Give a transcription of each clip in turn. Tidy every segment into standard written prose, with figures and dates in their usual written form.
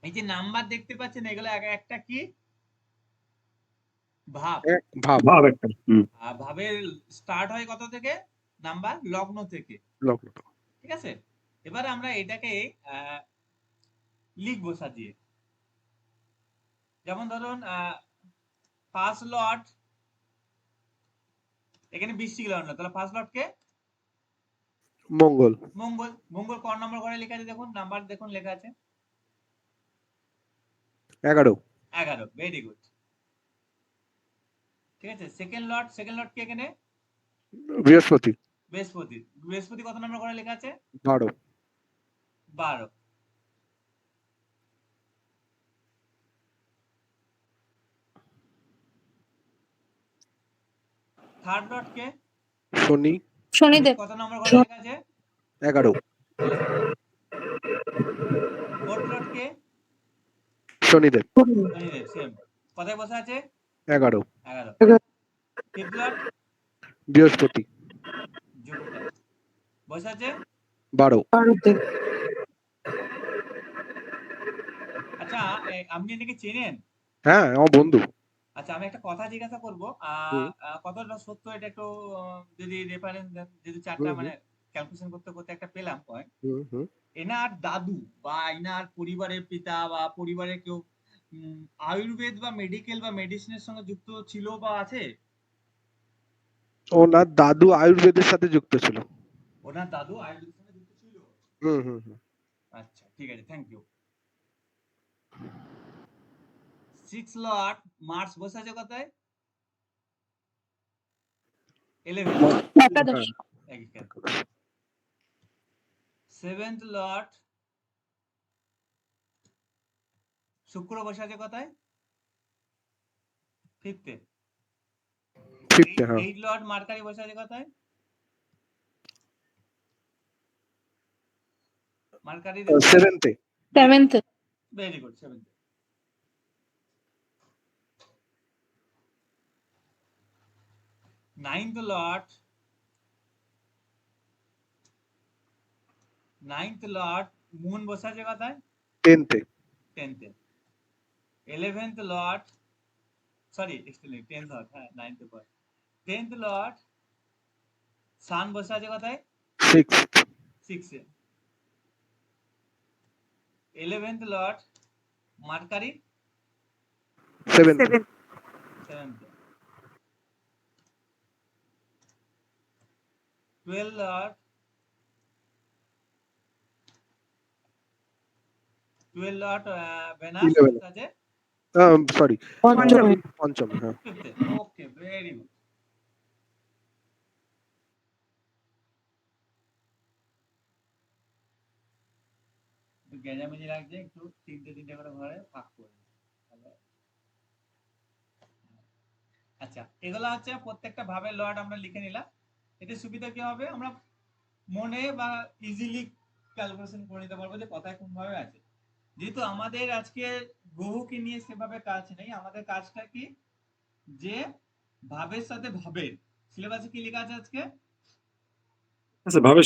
এই যে নাম্বার দেখতে পাচ্ছেন এগুলো একটা কি ভাব। ভাব একটা। আর ভাবের স্টার্ট হয় কত থেকে? নাম্বার লগ্ন থেকে। লগ্ন। ঠিক আছে, এবারে আমরা এটাকে লিখবো সাজিয়ে। যেমন ধরুন ফার্স্ট লট, এখানে বৃশ্চিক লগ্ন, তাহলে ফার্স্ট লট কে? মঙ্গল। মঙ্গল। মঙ্গল কোন নম্বর ঘরে লেখা আছে দেখুন, নাম্বার দেখুন লেখা আছে 11। 11, ভেরি গুড। ঠিক আছে, সেকেন্ড লট কে এখানে? বৃহস্পতি। বৃহস্পতি। বৃহস্পতি কত নম্বর ঘরে লেখা আছে? 12। 12। থার্ড লট কে? শনি। শনিদেব। কত নম্বর ঘরে লেখা আছে? 11। ফোর্থ লট কে? শনিদেব। শনিদেব, সেম। কোথায় বসে আছে? 11। 11। ফিফথ লট? বৃহস্পতি। জুপিটার। বসে আছে 12। আচ্ছা, আপনি এটাকে চেনেন? হ্যাঁ, আমার বন্ধু। আচ্ছা, আমি একটা কথা জিজ্ঞাসা করব, কতটা সত্য এটা একটু যদি রেফারেন্স দেন, যদি চারটা মানে ক্যালকুলেশন করতে করতে একটা পেলাম পয়েন্ট। এনার দাদু বা এনার পরিবারের পিতা বা পরিবারের কেউ আয়ুর্বেদ বা মেডিকেল বা মেডিসিনের সঙ্গে যুক্ত ছিল বা আছে? ওনার দাদু আয়ুর্বেদের সাথে যুক্ত ছিল। ওনার দাদু আয়ুর্বেদের সঙ্গে যুক্ত ছিল? আচ্ছা, ঠিক আছে, থ্যাংক ইউ। 6 লট মার্স বসে আছে কোথায়? 11। একাদশ। 7th লট শুক্র বসে আছে কোথায়? 5th এ। 8 লট মার্কারি বসে আছে কোথায়? মার্কারি 7th এ। ভেরি গুড, 7th এ। 9th লট মুন বসে আছে কোথায়? 10th এ। 10th এ। 11th লট, সরি 10th লট, হ্যাঁ 9th এ পড়ে। 10th লট সান বসে আছে কোথায়? 6 এ। 11th লট মার্কারি 7th এ। 7th এ। 12 লট ভেনাস বসে আছে সরি, পঞ্চম। হ্যাঁ, 5th এ। ওকে, ভেরি গুড। একটু গেজামেজি লাগছে, একটু তিনটে করে ঘরে ভাগ করে। আচ্ছা, এগুলা হচ্ছে প্রত্যেকটা ভাবের লট আমরা লিখে নিলাম। এতে সুবিধা কি হবে, আমরা মনে বা ইজিলি ক্যালকুলেশন করে নিতে পারবো যে কোথায় কোন ভাবে আছে। যেহেতু আমাদের আজকে গ্রহকে নিয়ে সেভাবে কাজ নেই, আমাদের কাজটা কি, যে ভাবের সাথে ভাবের, সিলেবাসে কি লেখা আছে আজকে? আচ্ছা, ভাবের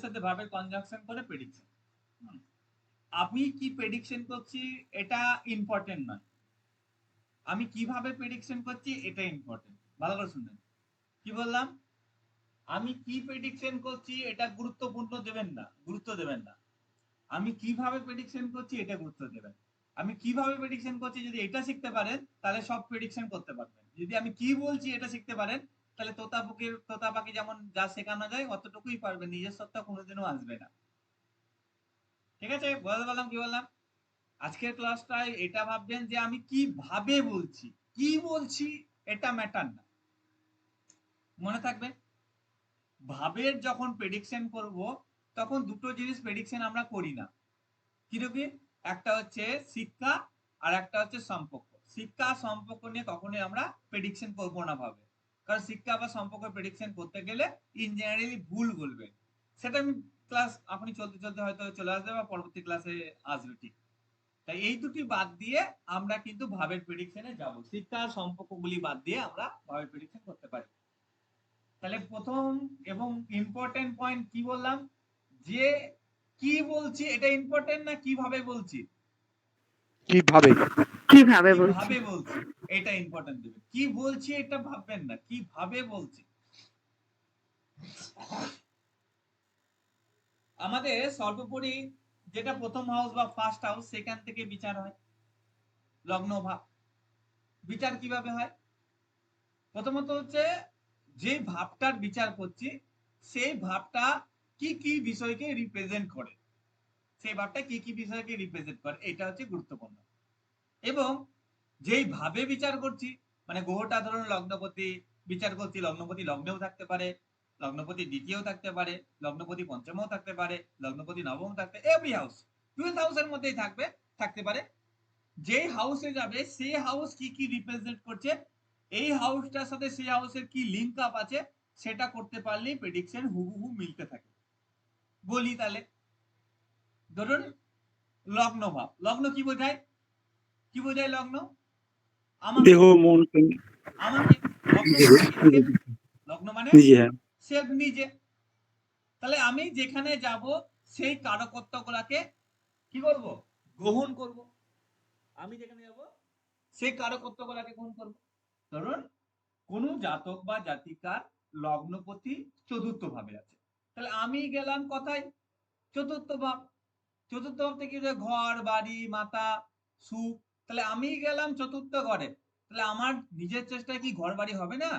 সাথে ভাবের কনজাংশন করে প্রেডিকশন। আমি কি প্রেডিকশন করছি এটা ইম্পর্টেন্ট নয়, আমি কিভাবে প্রেডিকশন করছি এটা ইম্পর্টেন্ট। ভালো করে শুনবেন, কি বললাম? আমি কি প্রেডিকশন করছি এটা গুরুত্ব দেবেন না। আমি কিভাবে প্রেডিকশন করছি এটা গুরুত্ব দেবেন। আমি কিভাবে প্রেডিকশন করছি যদি এটা শিখতে পারেন তাহলে সব প্রেডিকশন করতে পারবেন। যদি আমি কি বলছি এটা শিখতে পারেন তাহলে তোতা পাখি যেমন যা শেখানো যায় অতটুকুই পারবে, নিজস্বতা কোনোদিনও আসবে না। ঠিক আছে, বুঝতে পারলাম কি বললাম? আজকের ক্লাসটায় এটা ভাববেন যে আমি কিভাবে বলছি, কি বলছি এটা ম্যাটার না। মনে থাকবে, ভাবের যখন প্রেডিকশন করব তখন দুটো জিনিস প্রেডিকশন আমরা করি না। কিরকম? একটা হচ্ছে শিক্ষা আর একটা হচ্ছে সম্পর্ক। শিক্ষা সম্পর্ক নিয়ে কখনোই আমরা প্রেডিকশন করবো না ভাবে, কারণ শিক্ষা বা সম্পর্ক প্রেডিকশন করতে গেলে ইঞ্জিনিয়ারিং ভুল বলবে। সেটা আমি ক্লাস আপনি চলতে চলতে হয়তো চলে আসবে বা পরবর্তী ক্লাসে আসবে, ঠিক। তাই এই দুটি বাদ দিয়ে আমরা কিন্তু ভাবের প্রেডিকশনে যাব, শিক্ষা আর সম্পর্কগুলি বাদ দিয়ে আমরা ভাবের প্রেডিকশন করতে পারি। তাহলে প্রথম এবং ইম্পর্টেন্ট পয়েন্ট কি বললাম, যে কি বলছি এটা ইম্পর্টেন্ট না কিভাবে বলছি? কিভাবে কিভাবে বলছি কিভাবে বলছি এটা ইম্পর্টেন্ট দেবে। কি বলছি এটা ভাববেন না, কিভাবে বলছি। আমাদের সর্বোপরি যেটা প্রথম হাউস বা ফার্স্ট হাউস সেখান থেকে বিচার হয় লগ্ন ভাব। বিচার কিভাবে হয়? প্রথমত হচ্ছে যে ভাবটার বিচার করছি সেই ভাবটা কি কি বিষয়কে রিপ্রেজেন্ট করে, সেই ভাবটা কি কি বিষয়কে রিপ্রেজেন্ট করে এটা হচ্ছে গুরুত্বপূর্ণ। এবং যেই ভাবে বিচার করছি মানে গ্রহটা ধরুন লগ্নপতি বিচার করছি, লগ্নপতি লগ্নেও থাকতে পারে, লগ্নপতি দ্বিতীয় থাকতে পারে, লগ্নপতি পঞ্চমেও থাকতে পারে, লগ্নপতি নবম থাকতে, এভরি হাউস 12th হাউসের মধ্যেই থাকতে পারে। যেই হাউসে যাবে সেই হাউস কি কি রিপ্রেজেন্ট করছে, এই হাউসটার সাথে সেই হাউসের কি লিংক আপ আছে সেটা করতে পারলেই প্রেডিকশন হুবহু মিলতে থাকে। বলি তাহলে ধরুন লগ্ন ভাব, লগ্ন কি বোঝায়? কি বোঝায় লগ্ন? আমাকে দেহ মন আমাকে লগ্ন লগ্ন মানে নিজে, হ্যাঁ সেলফ নিজে। তাহলে আমি যেখানে যাব সেই কারকত্বগুলোকে কি করব? গ্রহণ করব। আমি যেখানে যাব সেই কারকত্বগুলোকে গ্রহণ করব। ধরুন কোন জাতক বা জাতিকার লগ্নপতি চতুর্থ ভাবে আছে, তাহলে আমি গেলাম কোথায়? চতুর্থ ভাব। চতুর্থ ভাব থেকে ঘর বাড়ি মাতা সুখ, তাহলে আমি গেলাম চতুর্থ ঘরে, তাহলে আমার নিজের চেষ্টায় কি ঘর বাড়ি হবে না?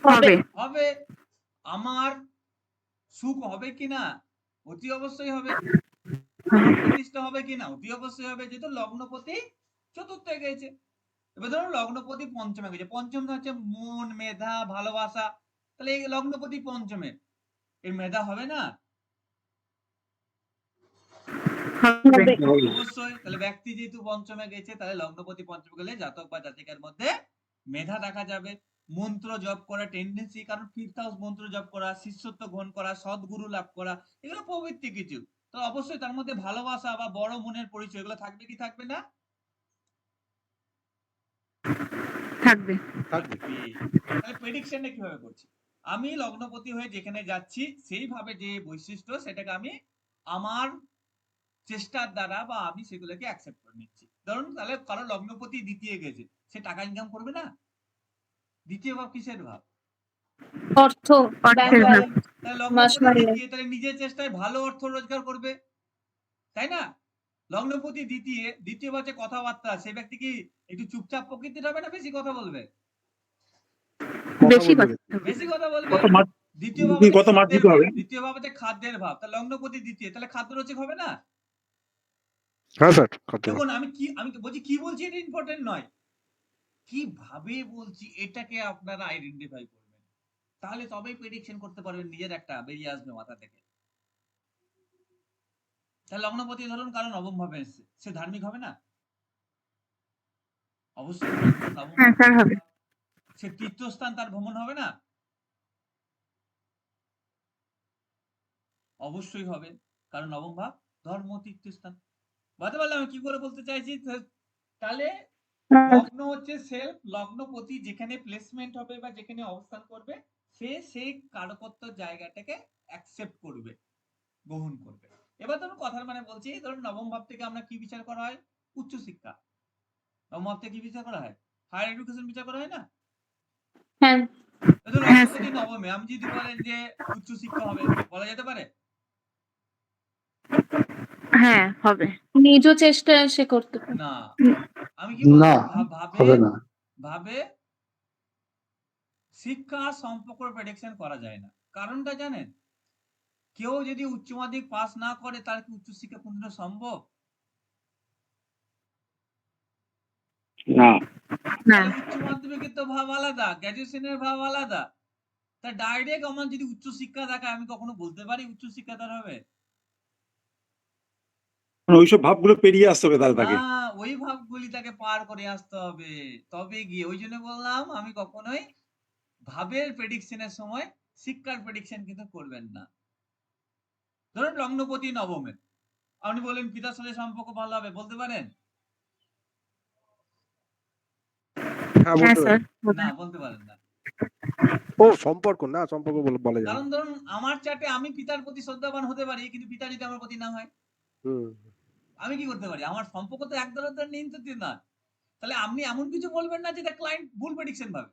হবে হবে। আমার সুখ হবে কিনা? অতি অবশ্যই হবে। প্রতিষ্ঠা হবে কিনা? অতি অবশ্যই হবে, যেহেতু লগ্নপতি চতুর্থে গেছে। এবার ধরুন লগ্নপতি পঞ্চমে গেছে, পঞ্চম হচ্ছে মন মেধা ভালোবাসা, তাহলে এই লগ্নপতি পঞ্চমে এর মেধা হবে না? হবে অবশ্যই। তাহলে ব্যক্তি যেহেতু পঞ্চমে গেছে তাহলে লগ্নপতি পঞ্চমে গেলে জাতক বা জাতিকার মধ্যে মেধা দেখা যাবে। মন্ত্র জপ করা টেন্ডেন্সি, কারণ ফিফথ হাউস মন্ত্র জপ করা, শিষ্যত্ব গ্রহণ করা, সদ্গুরু লাভ করা, এগুলো প্রবৃত্তি কিছু। তো অবশ্যই তার মধ্যে ভালোবাসা বা বড় মনের পরিচয় এগুলো থাকবে কি থাকবে না? থাকবে থাকবে। তাহলে প্রেডিকশনটা কিভাবে করছি? আমি লগ্নপতি হয়ে যেখানে যাচ্ছি সেইভাবে যে বৈশিষ্ট্য সেটাকে আমি আমার চেষ্টার দ্বারা বা আমি সেগুলোকে অ্যাকসেপ্ট করে নিচ্ছি। ধরুন তাহলে কারো লগ্নপতি দ্বিতীয় গেছে, সে টাকা ইনকাম করবে না? দ্বিতীয় ভাব কিসের ভাব? অর্থ অর্থের ভাব তাহলে লগ্নপতি দ্বিতীয়, তাহলে নিজের চেষ্টায় ভালো অর্থ রোজগার করবে, তাই না? লগ্নপতি দ্বিতীয় বাচ্চা কথাবার্তা, সে ব্যক্তি কি একটু চুপচাপ প্রকৃতির হবে না বেশি কথা বলবে? বেশি বলবে। কথা বেশি কথা বলবে। কত মাঠ দ্বিতীয় ভাব হচ্ছে কত মার্জিত খাদ্যের হবে। ভাব, দ্বিতীয় ভাব হচ্ছে খাদ্যের ভাব, তাহলে লগ্নপতি দ্বিতীয়, তাহলে খাদ্য রসিক হবে না? হ্যাঁ স্যার করতে দেখুন আমি বলছি কি বলছি এটা ইম্পর্টেন্ট নয়, কিভাবে বলছি এটাকে আপনারা আইডেন্টিফাই করবেন, তাহলে তবেই প্রেডিকশন করতে পারবেন, নিজের একটা বেরিয়ে আসবে মাথা থেকে। তাহলে লগ্নপতি ধরুন কারণ নবম ভাবে এসছে, সে ধার্মিক হবে না? অবশ্যই নবম হ্যাঁ স্যার হবে সে তীর্থস্থান তার ভ্রমণ হবে না? অবশ্যই হবে, কারণ নবম ভাব ধর্ম তীর্থস্থান। বুঝতে পারলাম আমি কি করে বলতে চাইছি? তাহলে লগ্ন হচ্ছে সেলফ, লগ্নপতি যেখানে প্লেসমেন্ট হবে বা যেখানে অবস্থান করবে সে সেই কারকত্ব জায়গাটাকে অ্যাকসেপ্ট করবে, গ্রহণ করবে। এবার ধরুন কথার মানে বলছি, ধরুন নবম ভাব থেকে আমরা কি বিচার করা হয়? উচ্চ শিক্ষা। নবম ভাব থেকে কি বিচার করা হয়? হায়ার এডুকেশন বিচার করা হয় না? হ্যাঁ লগ্নপতি নবমে, আমি যদি বলেন যে উচ্চ শিক্ষা হবে, বলা যেতে পারে? হ্যাঁ হবে নিজ চেষ্টায় সে করতে পারে না। আমি কি বলবো? ভাবে শিক্ষা সম্পর্ক প্রেডিকশন করা যায় না। কারণটা জানেন? কেউ যদি উচ্চ মাধ্যমিক পাস না করে তার কি উচ্চ শিক্ষা কোনদিনও সম্ভব? না উচ্চ মাধ্যমিকের তো ভাব আলাদা, গ্র্যাজুয়েশনের ভাব আলাদা। তা ডাইরেক্ট আমার যদি উচ্চ শিক্ষা থাকে আমি কখনো বলতে পারি উচ্চ শিক্ষা তার হবে? ওইসব ভাবগুলো পেরিয়ে আসতে হবে তাকে। ওই ভাবগুলি তাকে পার করে আসতে হবে, তবে গিয়ে। ওই জন্য বললাম আমি কখনোই ভাবের প্রেডিকশনের সময় শিক্ষার প্রেডিকশন কিন্তু করবেন না। ধরুন লগ্নপতি নবমে, আপনি বলেন পিতার সাথে সম্পর্ক ভালো হবে, বলতে পারেন? হ্যাঁ হ্যাঁ বলতে স্যার পারি। না, বলতে পারেন না। ও সম্পর্ক না, সম্পর্ক বলা যায় কারণ না। ধরুন আমার চার্টে আমি পিতার প্রতি শ্রদ্ধাবান হতে পারি, কিন্তু পিতা যদি আমার প্রতি না হয়, আমি কি করতে পারি? আমার সম্পর্ক তো এক ধরনের নিয়ন্ত্রিত না। তাহলে আপনি এমন কিছু বলবেন না যেটা ক্লায়েন্ট ভুল প্রেডিকশন পাবে।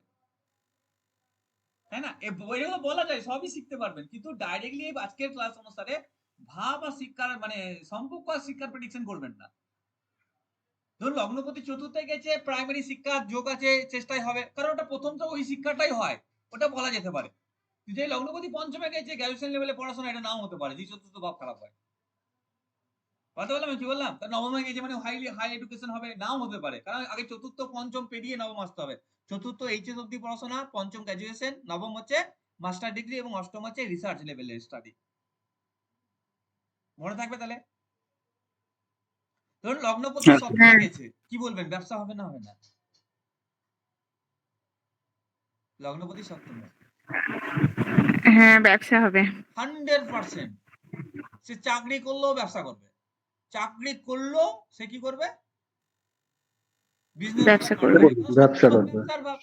তাই না? এগুলো বলা যায়, সবই শিখতে পারবেন। কিন্তু ডাইরেক্টলি আজকের ক্লাস অনুসারে ভাব আর শিক্ষার মানে সম্পর্ক আর শিক্ষার প্রেডিকশন করবেন না। ধরুন লগ্নপতি চতুর্থে গেছে, প্রাইমারি শিক্ষার যোগ আছে, চেষ্টাই হবে। কারণ ওটা প্রথম তো ওই শিক্ষাটাই হয়। ওটা বলা যেতে পারে। যে লগ্নপতি পঞ্চমে গেছে, গ্র্যাজুয়েশন লেভেলে পড়াশোনা, এটা নাও হতে পারে। যে চতুর্থ ভাব খারাপ হয়। কথা বললাম, কি বললাম? তার নবমে গেছে মানে হাই এডুকেশন হবে, নাও হতে পারে। কারণ আগে চতুর্থ পঞ্চম পেরিয়ে নবম আসতে হবে। চতুর্থ এইচএস অব্দি পড়াশোনা, পঞ্চম গ্র্যাজুয়েশন, নবম হচ্ছে মাস্টার ডিগ্রি এবং অষ্টম হচ্ছে রিসার্চ লেভেলের স্টাডি। মনে থাকবে তাহলে? ধরুন লগ্নপতি সপ্তমে গেছে, কি বলবেন? ব্যবসা হবে না হবে না? লগ্নপতি সপ্তমে হ্যাঁ, ব্যবসা হবে। 100%। সে চাকরি করলেও ব্যবসা করবে, চাকরি করলেও সে কি করবে? বিজনেস ব্যবসা করবে। করবে। ব্যবসা করবে। ব্যবসার ভাব।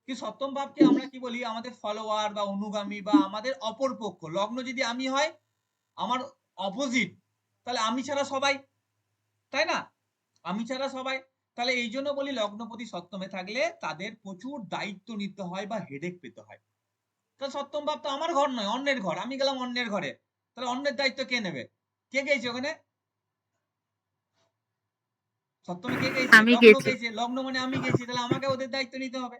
কি সপ্তম ভাবকে আমরা কি বলি? আমাদের ফলোয়ার বা অনুগামী বা আমাদের অপর পক্ষ। লগ্ন যদি আমি হয়, আমার অপোজিট, তাহলে আমি ছাড়া সবাই, তাই না? আমি ছাড়া সবাই। তাহলে এই জন্য বলি লগ্নপতি সপ্তমে থাকলে তাদের প্রচুর দায়িত্ব নিতে হয় বা হেডেক পেতে হয়। তাহলে সপ্তম ভাব তো আমার ঘর নয়, অন্যের ঘর। আমি গেলাম অন্যের ঘরে, তাহলে অন্যের দায়িত্ব কে নেবে? কে গেছে ওখানে? সপ্তমে কে গেছে? আমি লগ্ন গেছি। গেছে। লগ্ন মানে আমি গেছি, তাহলে আমাকে ওদের দায়িত্ব নিতে হবে।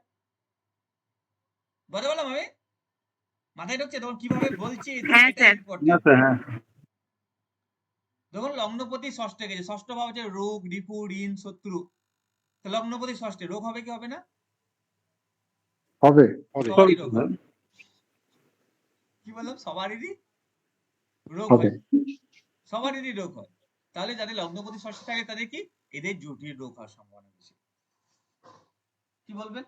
বুঝতে পারলাম আমি? মাথায় ঢুকছে তখন কিভাবে বলছি? হ্যাঁ এটা স্যার। ইম্পর্টেন্ট। হ্যাঁ। দেখুন লগ্নপতি ষষ্ঠে গেছে, ষষ্ঠ ভাব হচ্ছে রোগ, রিপু, ঋণ, শত্রু। তো লগ্নপতি ষষ্ঠে রোগ হবে কি হবে না? হবে। সবারই রোগ হয়। কি বললাম? সবারই রোগ হবে। হয়, সবারই রোগ হয়। তাহলে যাদের লগ্নপতি ষষ্ঠে থাকে তাদের কি? এদের জটিল রোগ হওয়ার সম্ভাবনা বেশি। কি বলবেন?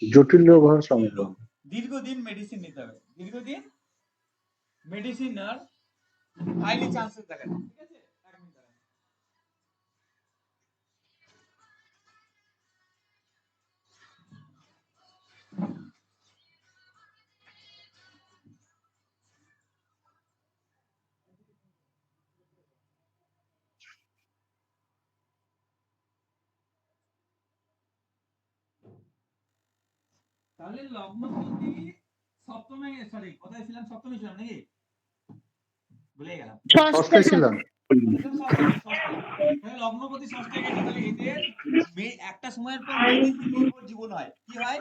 জটিল রোগ হওয়ার জটিল সম্ভাবনা। রোগ। দীর্ঘদিন মেডিসিন নিতে হবে, দীর্ঘদিন মেডিসিন আর হাইলি চান্সেস দেখা যায়। ঠিক আছে, এক মিনিট দাঁড়ান। তাহলে লগ্নপতি সপ্তমে, সরি কোথায় ছিলাম? সপ্তমে ছিলাম নাকি? ভুলে গেলাম। ষষ্ঠে ছিলাম। লগ্নপতি ষষ্ঠে গেছে, তাহলে এদের একটা সময়ের পর মেডিসিন নির্ভর জীবন হয়। কি হয়?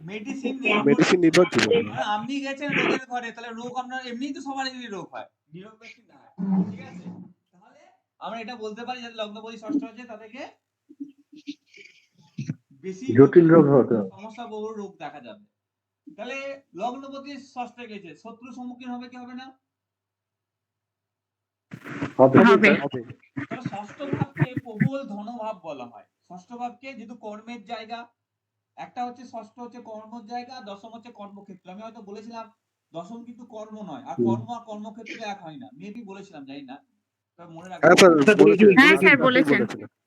মেডিসিন নির্ভর জীবন। আপনি গেছেন রোগের ঘরে, তাহলে রোগ আপনার এমনিই তো সবারই রোগ হয়, নিরোগ ব্যক্তি না হয়। ঠিক আছে, তাহলে আমরা এটা বলতে পারি যাদের লগ্নপতি ষষ্ঠ হচ্ছে তাদেরকে বেশি জটিল রোগ হতে হবে। সমস্যা, বহু রোগ দেখা যাবে। তাহলে লগ্নপতি ষষ্ঠে গেছে, শত্রু সম্মুখীন হবে কি হবে না? হবে। তাহলে ষষ্ঠ ভাবকে প্রবল ধনভাব বলা হয়। ষষ্ঠ ভাবকে যেহেতু কর্মের জায়গা, একটা হচ্ছে ষষ্ঠ হচ্ছে কর্মের জায়গা, দশম হচ্ছে কর্মক্ষেত্র। আমি হয়তো বলেছিলাম দশম কিন্তু কর্ম নয়, আর কর্ম আর কর্মক্ষেত্র এক হয় না। মেবি বলেছিলাম, জানি না, তবে মনে রাখবেন। হ্যাঁ স্যার বলেছেন।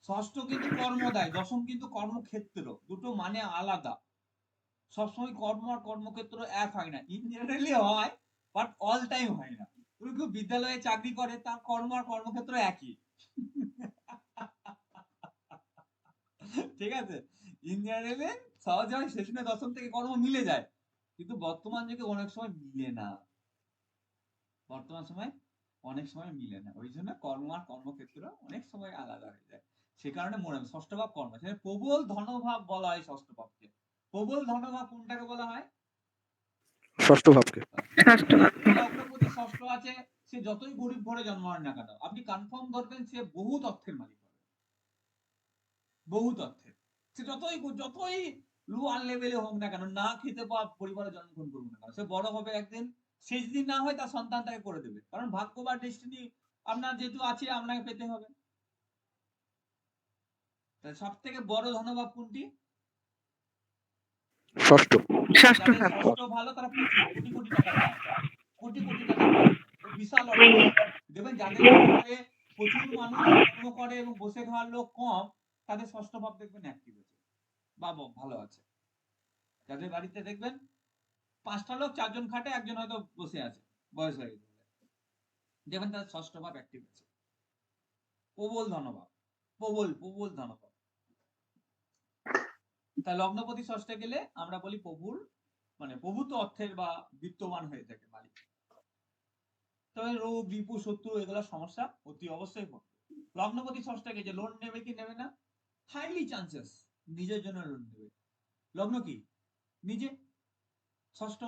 ষষ্ঠ কিন্তু কর্ম দেয়, দশম কিন্তু কর্মক্ষেত্র। দুটো মানে আলাদা। সবসময় কর্ম আর কর্মক্ষেত্র এক হয় না। ইন জেনারেলি হয়, বাট অল টাইম হয় না। তুমি কেউ বিদ্যালয়ে চাকরি করে, তার কর্ম আর কর্মক্ষেত্র একই। ঠিক আছে, ইন জেনারেলি সহজে হয়, সেশনে দশম থেকে কর্ম মিলে যায়, কিন্তু বর্তমান যুগে অনেক সময় মিলে না। বর্তমান সময় অনেক সময় মিলে না, ওই জন্য কর্ম আর কর্মক্ষেত্র অনেক সময় আলাদা হয়ে যায়। সে কারণে মনে হয় ষষ্ঠ ভাব কর্ম, সেখানে প্রবল ধনভাব বলা হয় ষষ্ঠ ভাবকে। প্রবল ধনভাব কোনটাকে বলা হয়? ষষ্ঠ ভাবকে। লগ্নপতি ষষ্ঠ আছে, সে যতই গরিব ঘরে জন্মায় না কেন, আপনি কনফার্ম ধরবেন সে বহুত অর্থের মালিক হবে, বহুত অর্থের। সে যতই লোয়ার লেভেলে হোক না কেন, না খেতে পাওয়া পরিবারে জন্মগ্রহণ করুক না কেন, সে বড় হবে একদিন, শেষ দিন না হয় তার সন্তান তাকে করে দেবে। কারণ ভাগ্য বা ডেস্টিনি আপনার যেহেতু আছে, আপনাকে পেতে হবে। সব থেকে বড় ধনভাব কোনটি? ষষ্ঠ। ষষ্ঠ ভাব। ষষ্ঠ ভালো, তারা প্রচুর কোটি কোটি টাকা পায়, কোটি কোটি টাকা পায়, বিশাল অর্থ। দেখবেন যাদের ঘরে প্রচুর মানুষ কর্ম করে এবং বসে খাওয়ার লোক কম, তাদের ষষ্ঠ ভাব দেখবেন অ্যাক্টিভ আছে বা ভালো আছে। যাদের বাড়িতে দেখবেন 5টা লোক, 4জন খাটে, একজন হয়তো বসে আছে, বয়স হয়ে গেছে। দেখবেন তাদের ষষ্ঠ ভাব অ্যাক্টিভ আছে, প্রবল ধনভাব, প্রবল ধনভাব। তা লগ্নপতি ষষ্ঠে গেলে আমরা বলি প্রভুর মানে প্রভূত অর্থের বা বিত্তবান হয়ে থাকে মালিক। তবে রোগ রিপু শত্রু এগুলো সমস্যা অতি অবশ্যই হবে। লগ্নপতি ষষ্ঠে গেছে, লোন নেবে কি নেবে না, হাইলি চান্সেস নিজের জন্য লোন নেবে। লগ্ন কি নিজে ষষ্ঠ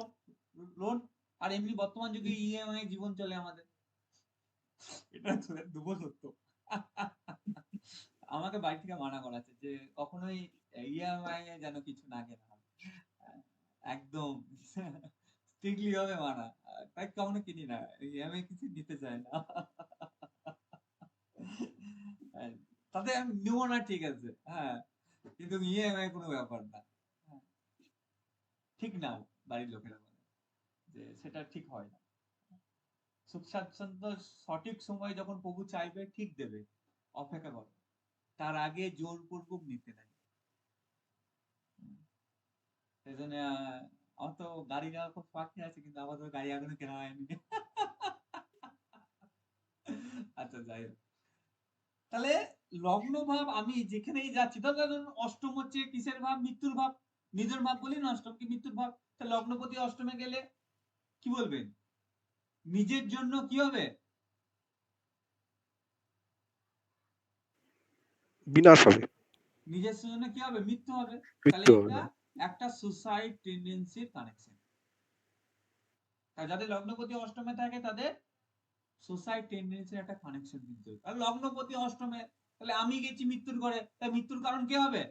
লোন, আর এমনি বর্তমান যুগে ইএমআই জীবন চলে আমাদের, এটা দুবো সত্য। আমাকে বাড়ি থেকে মানা করাচ্ছে যে কখনোই ইএমআই যেন কিছু না কেনা হয়, একদম স্ট্রিক্টলি হবে মানা, তাই কখনো কিনি না, ইএমআই কিছু নিতে চায় না। তাতে আমি নিব না, ঠিক আছে, হ্যাঁ, কিন্তু ইএমআই কোনো ব্যাপার না, ঠিক না, বাড়ির লোকেরা বলে যে সেটা ঠিক হয় না। সুখ স্বাচ্ছন্দ্য সঠিক সময় যখন প্রভু চাইবে ঠিক দেবে, অপেক্ষা করো, তার আগে জোরপূর্বক নিতে নাই। সেই জন্য আমার তো গাড়ি নেওয়ার খুব শখ আছে, কিন্তু আমার তো গাড়ি এখনো কেনা হয়নি। আচ্ছা যাই হোক, তাহলে লগ্ন ভাব আমি যেখানেই যাচ্ছি, ধরুন অষ্টম হচ্ছে কিসের ভাব, মৃত্যুর ভাব, নিজের ভাব বলি না, অষ্টম কি মৃত্যুর ভাব, তাহলে লগ্নপতি অষ্টমে গেলে কি বলবেন, নিজের জন্য কি হবে, বিনাশ হবে, নিজের জন্য কি হবে, মৃত্যু হবে। তাহলে মৃত্যু হবে। এটা একটা সুসাইড টেন্ডেন্সির কানেকশন। যাদের লগ্নপতি অষ্টমে থাকে তাদের সুসাইড টেন্ডেন্সির একটা কানেকশন কিন্তু। আর লগ্নপতি অষ্টমে, তাহলে আমি গেছি মৃত্যুর ঘরে, তাই মৃত্যুর কারণ কি হবে,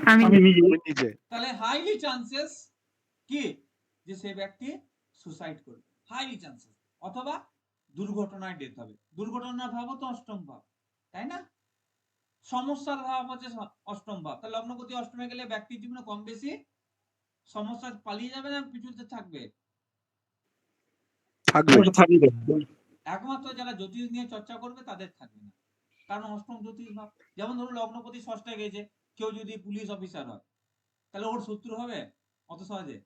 আমি আমি নিজে। তাহলে হাইলি চান্সেস কি যে সেই ব্যক্তি সুসাইড করবে, হাইলি চান্সেস, অথবা দুর্ঘটনায় ডেথ হবে। দুর্ঘটনার ভাবও তো অষ্টম ভাব, তাই না, সমস্যার ভাব হচ্ছে অষ্টম ভাব। তাহলে লগ্নপতি অষ্টমে গেলে ব্যক্তির জীবনে কম বেশি সমস্যা পালিয়ে যাবে না পিছুতে থাকবে, থাকবে। একমাত্র যারা জ্যোতিষ নিয়ে চর্চা করবে তাদের থাকবে না, কারণ অষ্টম জ্যোতিষ ভাব। যেমন ধরুন লগ্নপতি ষষ্ঠে গেছে, কেউ যদি পুলিশ অফিসার হয় তাহলে ওর শত্রু হবে অত সহজে?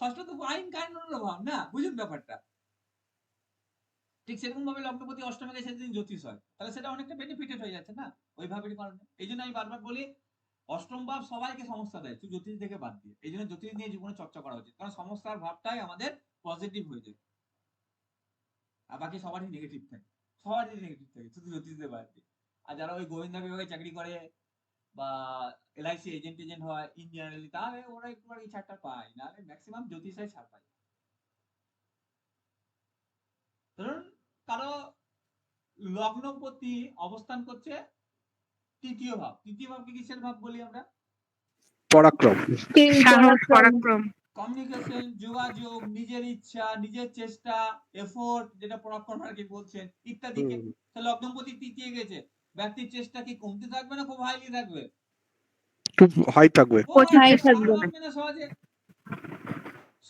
ষষ্ঠ তো আইন কানুনের ভাব না, বুঝুন ব্যাপারটা। ঠিক সেরকম ভাবে লগ্নপতি অষ্টমে গেছে যদি জ্যোতিষ হয়, তাহলে সেটা অনেকটা বেনিফিটেড হয়ে যাচ্ছে না ওই ভাবের কারণে। এই জন্য আমি বারবার বলি অষ্টম ভাব সবাইকে সমস্যা দেয়, শুধু জ্যোতিষ থেকে বাদ দিয়ে। এই জন্য জ্যোতিষ নিয়ে জীবনে চর্চা করা উচিত, কারণ সমস্যার ভাবটাই আমাদের পজিটিভ হয়ে যায়, আর বাকি সবারই নেগেটিভ থাকে, সবারই নেগেটিভ থাকে, শুধু জ্যোতিষদের বাদ দিয়ে। আর যারা ওই গোয়েন্দা বিভাগে চাকরি করে বা এলআইসি এজেন্ট হয় ইন জেনারেলি, তাহলে ওরা একটু এই ছাড়টা পায়, নাহলে ম্যাক্সিমাম জ্যোতিষাই ছাড় পায়। ধরুন কারো লগ্নপতি অবস্থান করছে তৃতীয় ভাব, তৃতীয় ভাবকে কিসের ভাব বলি আমরা, পরাক্রম, সাহস পরাক্রম, কমিউনিকেশন, যোগাযোগ, নিজের ইচ্ছা, নিজের চেষ্টা, এফোর্ট, যেটা পরাক্রম আর কি বলছেন, ইত্যাদিকে। লগ্নপতি তৃতীয় গেছে, ব্যক্তির চেষ্টা কি কমতে থাকবে না খুব হাইলি থাকবে, খুব হাই থাকবে, কোথায় থাকবে, হার মানবে না সহজে,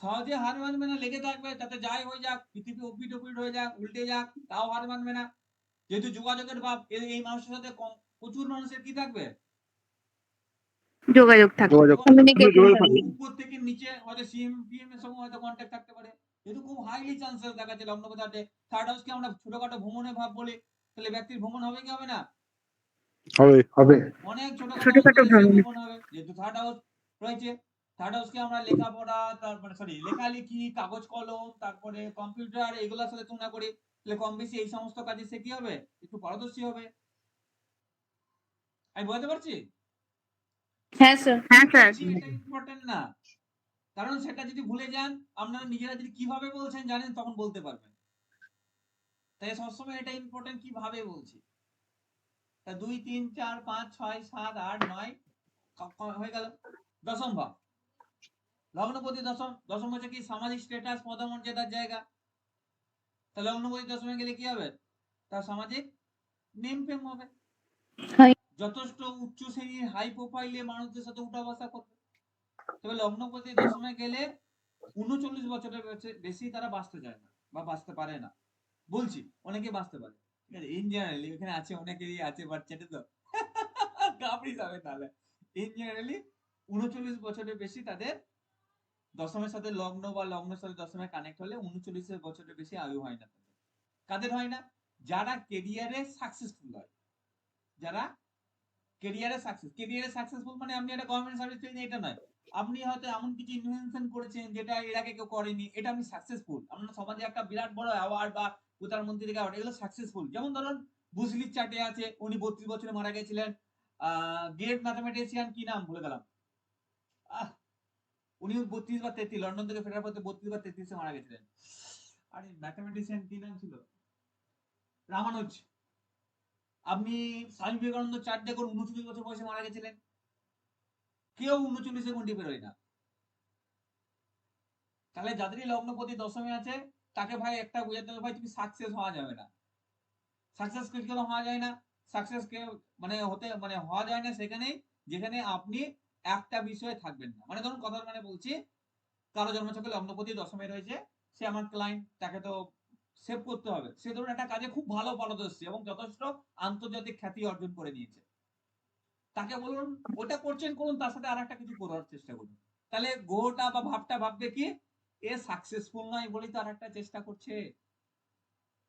সহজে হার মানবে না, লেগে থাকবে, তাতে যাই হয়ে যাক, পৃথিবী ওপিট ওপিট হয়ে যাক, উল্টে যাক, তাও হার মানবে না। যেহেতু যোগাযোগের ভাব, এই মানুষের সাথে প্রচুর মানুষের কি থাকবে, যোগাযোগ থাকবে, কমিউনিকেশন থাকবে, উপর থেকে নিচে হয়তো সিএম পিএম এর সঙ্গে হয়তো কন্ট্যাক্ট থাকতে পারে। যেহেতু খুব হাইলি চান্সেস দেখা যাচ্ছে লগ্নপতি। থার্ড হাউসকে আমরা ছোটখাটো ভ্রমণের ভাব বলি, তাহলে ব্যক্তির ভ্রমণ হবে কি হবে না, হবে। অনেক ছোটখাটো ভ্রমণ, ভ্রমণ হবে, যেহেতু থার্ড হাউস রয়েছে। থার্ড হাউসকে আমরা লেখাপড়া, তারপরে লেখালেখি, কাগজ কলম, তারপরে কম্পিউটার, এগুলোর সাথে তুলনা করি, তাহলে কম বেশি এই সমস্ত কাজে সে কি হবে, একটু পারদর্শী হবে। আমি বলতে পারছি? হ্যাঁ স্যার, হ্যাঁ স্যার, এটা ইম্পর্টেন্ট না, কারণ সেটা যদি ভুলে যান, আপনারা নিজেরা যদি কিভাবে বলছেন জানেন তখন বলতে পারবেন। তাই সবসময় এটা ইম্পর্টেন্ট কিভাবে বলছি। তা 2 3 4 5 6 7 8 9 হয়ে গেল। দশম ভাব, লগ্নপতি দশম, দশম হচ্ছে কি সামাজিক স্ট্যাটাস, পদমর্যাদার জায়গা। তাহলে লগ্নপতি দশমে গেলে কি হবে, তার সামাজিক নেম ফেম হবে, যথেষ্ট উচ্চ শ্রেণীর হাই প্রোফাইলে মানুষদের সাথে উঠা বসা করবে। তবে লগ্নপতি দশমে গেলে 39 বছরের বেশি তারা বাঁচতে চায় না বা বাঁচতে পারে না, বলছি অনেকে বাঁচতে পারে, ঠিক আছে, ইন জেনারেলি এখানে আছে অনেকেরই আছে বাচ্চাটা তো গাবড়ি যাবে, তাহলে ইন জেনারেলি 39 বছরের বেশি তাদের দশমের সাথে লগ্ন বা লগ্নের সাথে দশমে কানেক্ট হলে 39 বছরের বেশি আয়ু হয় না তাদের। কাদের হয় না? যারা কেরিয়ারে সাকসেসফুল হয়, যারা কেরিয়ারে সাকসেসফুল মানে আপনি একটা গভর্নমেন্ট সার্ভিস পেয়েছেন এটা নয়, আপনি হয়তো এমন কিছু ইনভেনশন করেছেন যেটা এর আগে কেউ করেনি, এটা আপনি সাকসেসফুল। আপনার সমাজে একটা বিরাট বড় অ্যাওয়ার্ড বা প্রধানমন্ত্রী থেকে অ্যাওয়ার্ড, এগুলো সাকসেসফুল। যেমন ধরুন বুসলির চার্টে আছে, উনি 32 বছরে মারা গেছিলেন। গ্রেট ম্যাথমেটিশিয়ান, কি নাম ভুলে গেলাম, উনি 32 বা 33, লন্ডন থেকে ফেরার পথে 32 বা 33 মারা গেছিলেন। আরে ম্যাথমেটিশিয়ান কি নাম ছিল, রামানুজ। আপনি স্বামী বিবেকানন্দ চার্ট দেখুন, 39 বছর বয়সে মারা গেছিলেন। কেউ 39 গন্ডি বেরোয় না। তাহলে যাদেরই লগ্নপতি দশমে আছে তাকে ভাই একটা বুঝাতে হবে, ভাই তুমি সাকসেস হওয়া যাবে না। সাকসেস কি করে হওয়া যায় না? সাকসেস কে হওয়া যায় না সেখানেই যেখানে আপনি একটা বিষয়ে থাকবেন না। মানে ধরুন কথার মানে বলছি, কারো জন্মছকে লগ্নপতি দশমে রয়েছে, সে আমার ক্লায়েন্ট, তাকে তো সেভ করতে হবে। সে ধরুন একটা কাজে খুব ভালো পারদর্শী এবং যথেষ্ট আন্তর্জাতিক খ্যাতি অর্জন করে নিয়েছে, তাকে বলুন ওটা করছেন, করুন, তার সাথে আর একটা কিছু করার চেষ্টা করুন। তাহলে গ্রহটা বা ভাবটা ভাববে কি, এ সাকসেসফুল নয় বলেই তো আর একটা চেষ্টা করছে,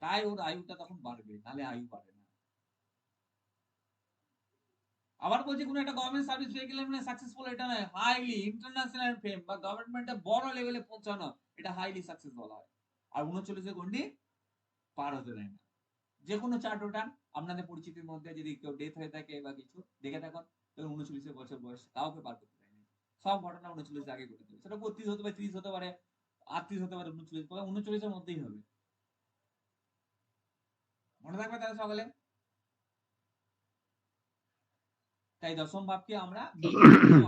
তাই ওর আয়ুটা তখন বাড়বে, নাহলে আয়ু বাড়ে না। আবার বলছি কোন একটা গভর্নমেন্ট সার্ভিস পেয়ে গেলে মানে সাকসেসফুল এটা নয়, হাইলি ইন্টারন্যাশনাল ফেম বা গভর্নমেন্টে বড় লেভেলে পৌঁছানো, এটা হাইলি সাকসেস বলা হয়। আর 39 গন্ডি পার হতে দেয় না। যে কোনো চার্ট ওঠান, আপনাদের পরিচিতির মধ্যে যদি কেউ ডেথ হয়ে থাকে বা কিছু দেখে থাকুন, তখন 39 বছর বয়স কাউকে পার করতে দেয় না। সব ঘটনা 39 আগে ঘটে যাবে। সেটা 32 হতে পারে, 30 হতে পারে, 38 হতে পারে, 39 মধ্যেই হবে। মনে থাকবে তাহলে সকালে। তাই দশম ভাবকে আমরা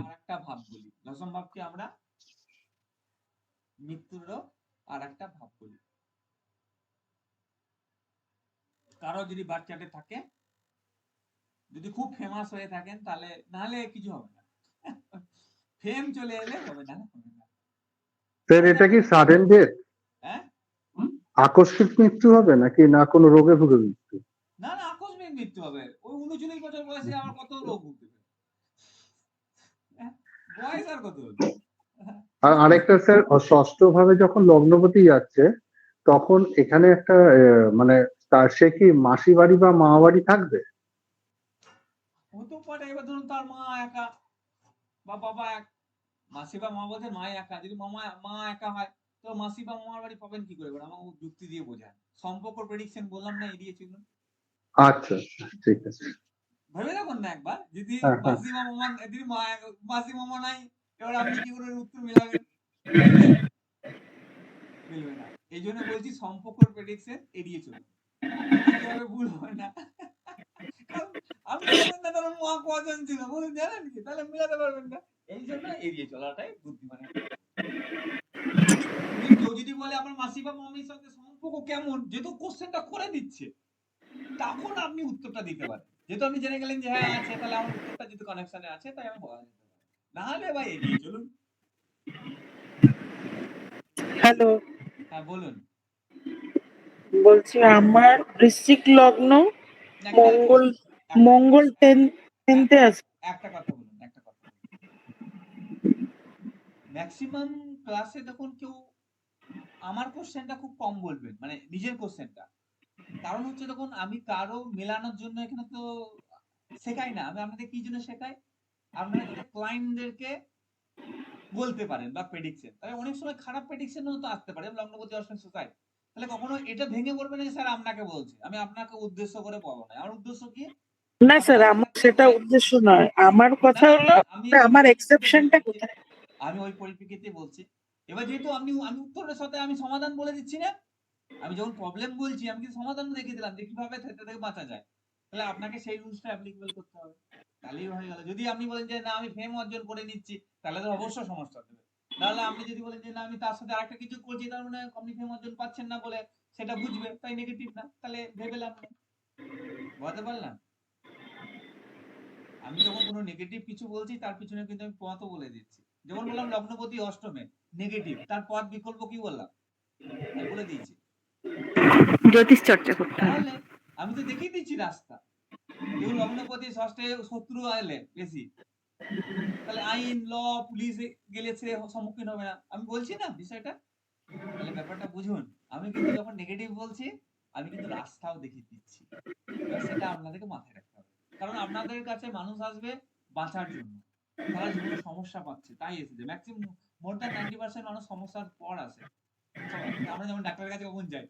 আর একটা ভাব বলি, দশম ভাবকে আমরা মৃত্যুরও আর একটা ভাব বলি। কারো যদি বাচ্চাতে থাকে, যদি খুব ফেমাস হয়ে থাকেন, তাহলে নাহলে কিছু হবে না। ফেম চলে এলে হবে না, হবে না। স্যার এটা কি সাডেন ডেথ, হ্যাঁ, আকস্মিক মৃত্যু হবে নাকি না কোনো রোগে ভুগে মৃত্যু? না না, আকস্মিক মৃত্যু হবে। ওই 39 বছর বয়সে আমার কত রোগ ভুগতে হবে, বয়স আর কত হলো। আর আরেকটা স্যার, ষষ্ঠ ভাবে যখন লগ্নপতি যাচ্ছে তখন এখানে একটা মানে তার সে কি মাসি বাড়ি বা মা বাড়ি থাকবে? হতে পারে। এবার ধরুন তার মা একা বা বাবা এক, মাসি বা মা বলতে মা একা, যদি মা একা হয় তো মাসি বা মামার বাড়ি পাবেন কি করে? এবার আমাকে যুক্তি দিয়ে বোঝান। সম্পর্ক প্রেডিকশন বললাম না, এড়িয়ে চলুন। আচ্ছা ঠিক আছে। ভেবে দেখুন না একবার, যদি হ্যাঁ হ্যাঁ। মাসি বা মামা, যদি মাসি মামা নাই, এবার আপনি কি করে উত্তর মিলাবেন? মিলবে? মিলবে না। এই জন্য বলছি সম্পর্কের প্রেডিকশন এড়িয়ে চলুন, কিভাবে ভুল হয় না। কারণ আপনি জানেন না তার মা কজন ছিল, বলুন জানেন কি, তাহলে মিলাতে পারবেন না। এই জন্য এড়িয়ে চলাটাই বুদ্ধিমানের কাজ। কেউ যদি বলে আমার মাসি বা মামির সাথে সম্পর্ক কেমন, যেহেতু কোশ্চেনটা করে দিচ্ছে, তখন আপনি উত্তরটা দিতে পারেন। যেহেতু আপনি জেনে গেলেন যে হ্যাঁ আছে, তাহলে আমার উত্তরটা যেহেতু কানেকশনে আছে, তাই আমি বলা যেতে পারে। না হলে ভাই এগিয়ে চলুন। হ্যালো, হ্যাঁ বলুন। বলছি আমার বৃশ্চিক লগ্ন, একটা মঙ্গল একটা- মঙ্গল টেনতে আছে। একটা কথা বলুন, একটা কথা বলুন। ম্যাক্সিমাম ক্লাসে দেখুন কেউ আমার কোশ্চেনটা খুব কম বলবেন, মানে নিজের কোশ্চেনটা। কারণ হচ্ছে দেখুন, আমি কারো মেলানোর জন্য এখানে তো শেখাই না। আমি আপনাদের কি জন্য শেখাই, আপনারা যাতে ক্লায়েন্টদেরকে বলতে পারেন বা প্রেডিকশন। তাহলে অনেক সময় খারাপ প্রেডিকশনও তো আসতে পারে লগ্নপতি অষ্টম সোসাই। তাহলে কখনো এটা ভেঙে পড়বে না যে স্যার আপনাকে বলছি, আমি আপনাকে উদ্দেশ্য করে বলবো না। আমার উদ্দেশ্য কি, না স্যার, আমার সেটা উদ্দেশ্য নয়। আমার কথা হলো আমার এক্সেপশনটা কোথায়? আমি ওই পরিপ্রেক্ষিতে বলছি। এবার যেহেতু আমি উত্তরের সাথে আমি সমাধান বলে দিচ্ছি না, আমি যখন প্রবলেম বলছি আমি কিন্তু সমাধান দেখিয়ে দিলাম যে কিভাবে থেকে থেকে বাঁচা যায়। তাহলে আপনাকে সেই রুলসটা অ্যাপ্লিকেবল করতে হবে, তাহলেই হয়ে গেল। যদি আপনি বলেন যে না আমি ফেম অর্জন করে নিচ্ছি, তাহলে তো অবশ্যই সমস্যা হবে। তাহলে আপনি যদি বলেন যে না আমি তার সাথে আরেকটা কিছু করছি, তার মানে আপনি ফেম অর্জন পাচ্ছেন না বলে সেটা বুঝবে, তাই নেগেটিভ না, তাহলে ভেবে লাভ নেই। বুঝতে পারলাম? আমি যখন কোনো নেগেটিভ কিছু বলছি তার পিছনে কিন্তু আমি পথও বলে দিচ্ছি। যেমন বললাম লগ্নপতি অষ্টমে নেগেটিভ, তার পথ বিকল্প কি বললাম আমি বলে দিয়েছি। জ্যোতিষ চর্চা করতে হবে। তাহলে আমি তো দেখিয়ে দিচ্ছি রাস্তা। দেখুন লগ্নপতি ষষ্ঠে শত্রু এলে বেশি, তাহলে আইন ল পুলিশ গেলে সে সম্মুখীন হবে না, আমি বলছি না বিষয়টা। তাহলে ব্যাপারটা বুঝুন, আমি কিন্তু যখন নেগেটিভ বলছি আমি কিন্তু রাস্তাও দেখিয়ে দিচ্ছি। এবার সেটা আপনাদেরকে মাথায় রাখতে হবে, কারণ আপনাদের কাছে মানুষ আসবে বাঁচার জন্য, তারা জীবনে সমস্যা পাচ্ছে তাই এসেছে। ম্যাক্সিমাম মোর দ্যান 90% মানুষ সমস্যার পর আসে। আমরা যেমন ডাক্তারের কাছে কখন যাই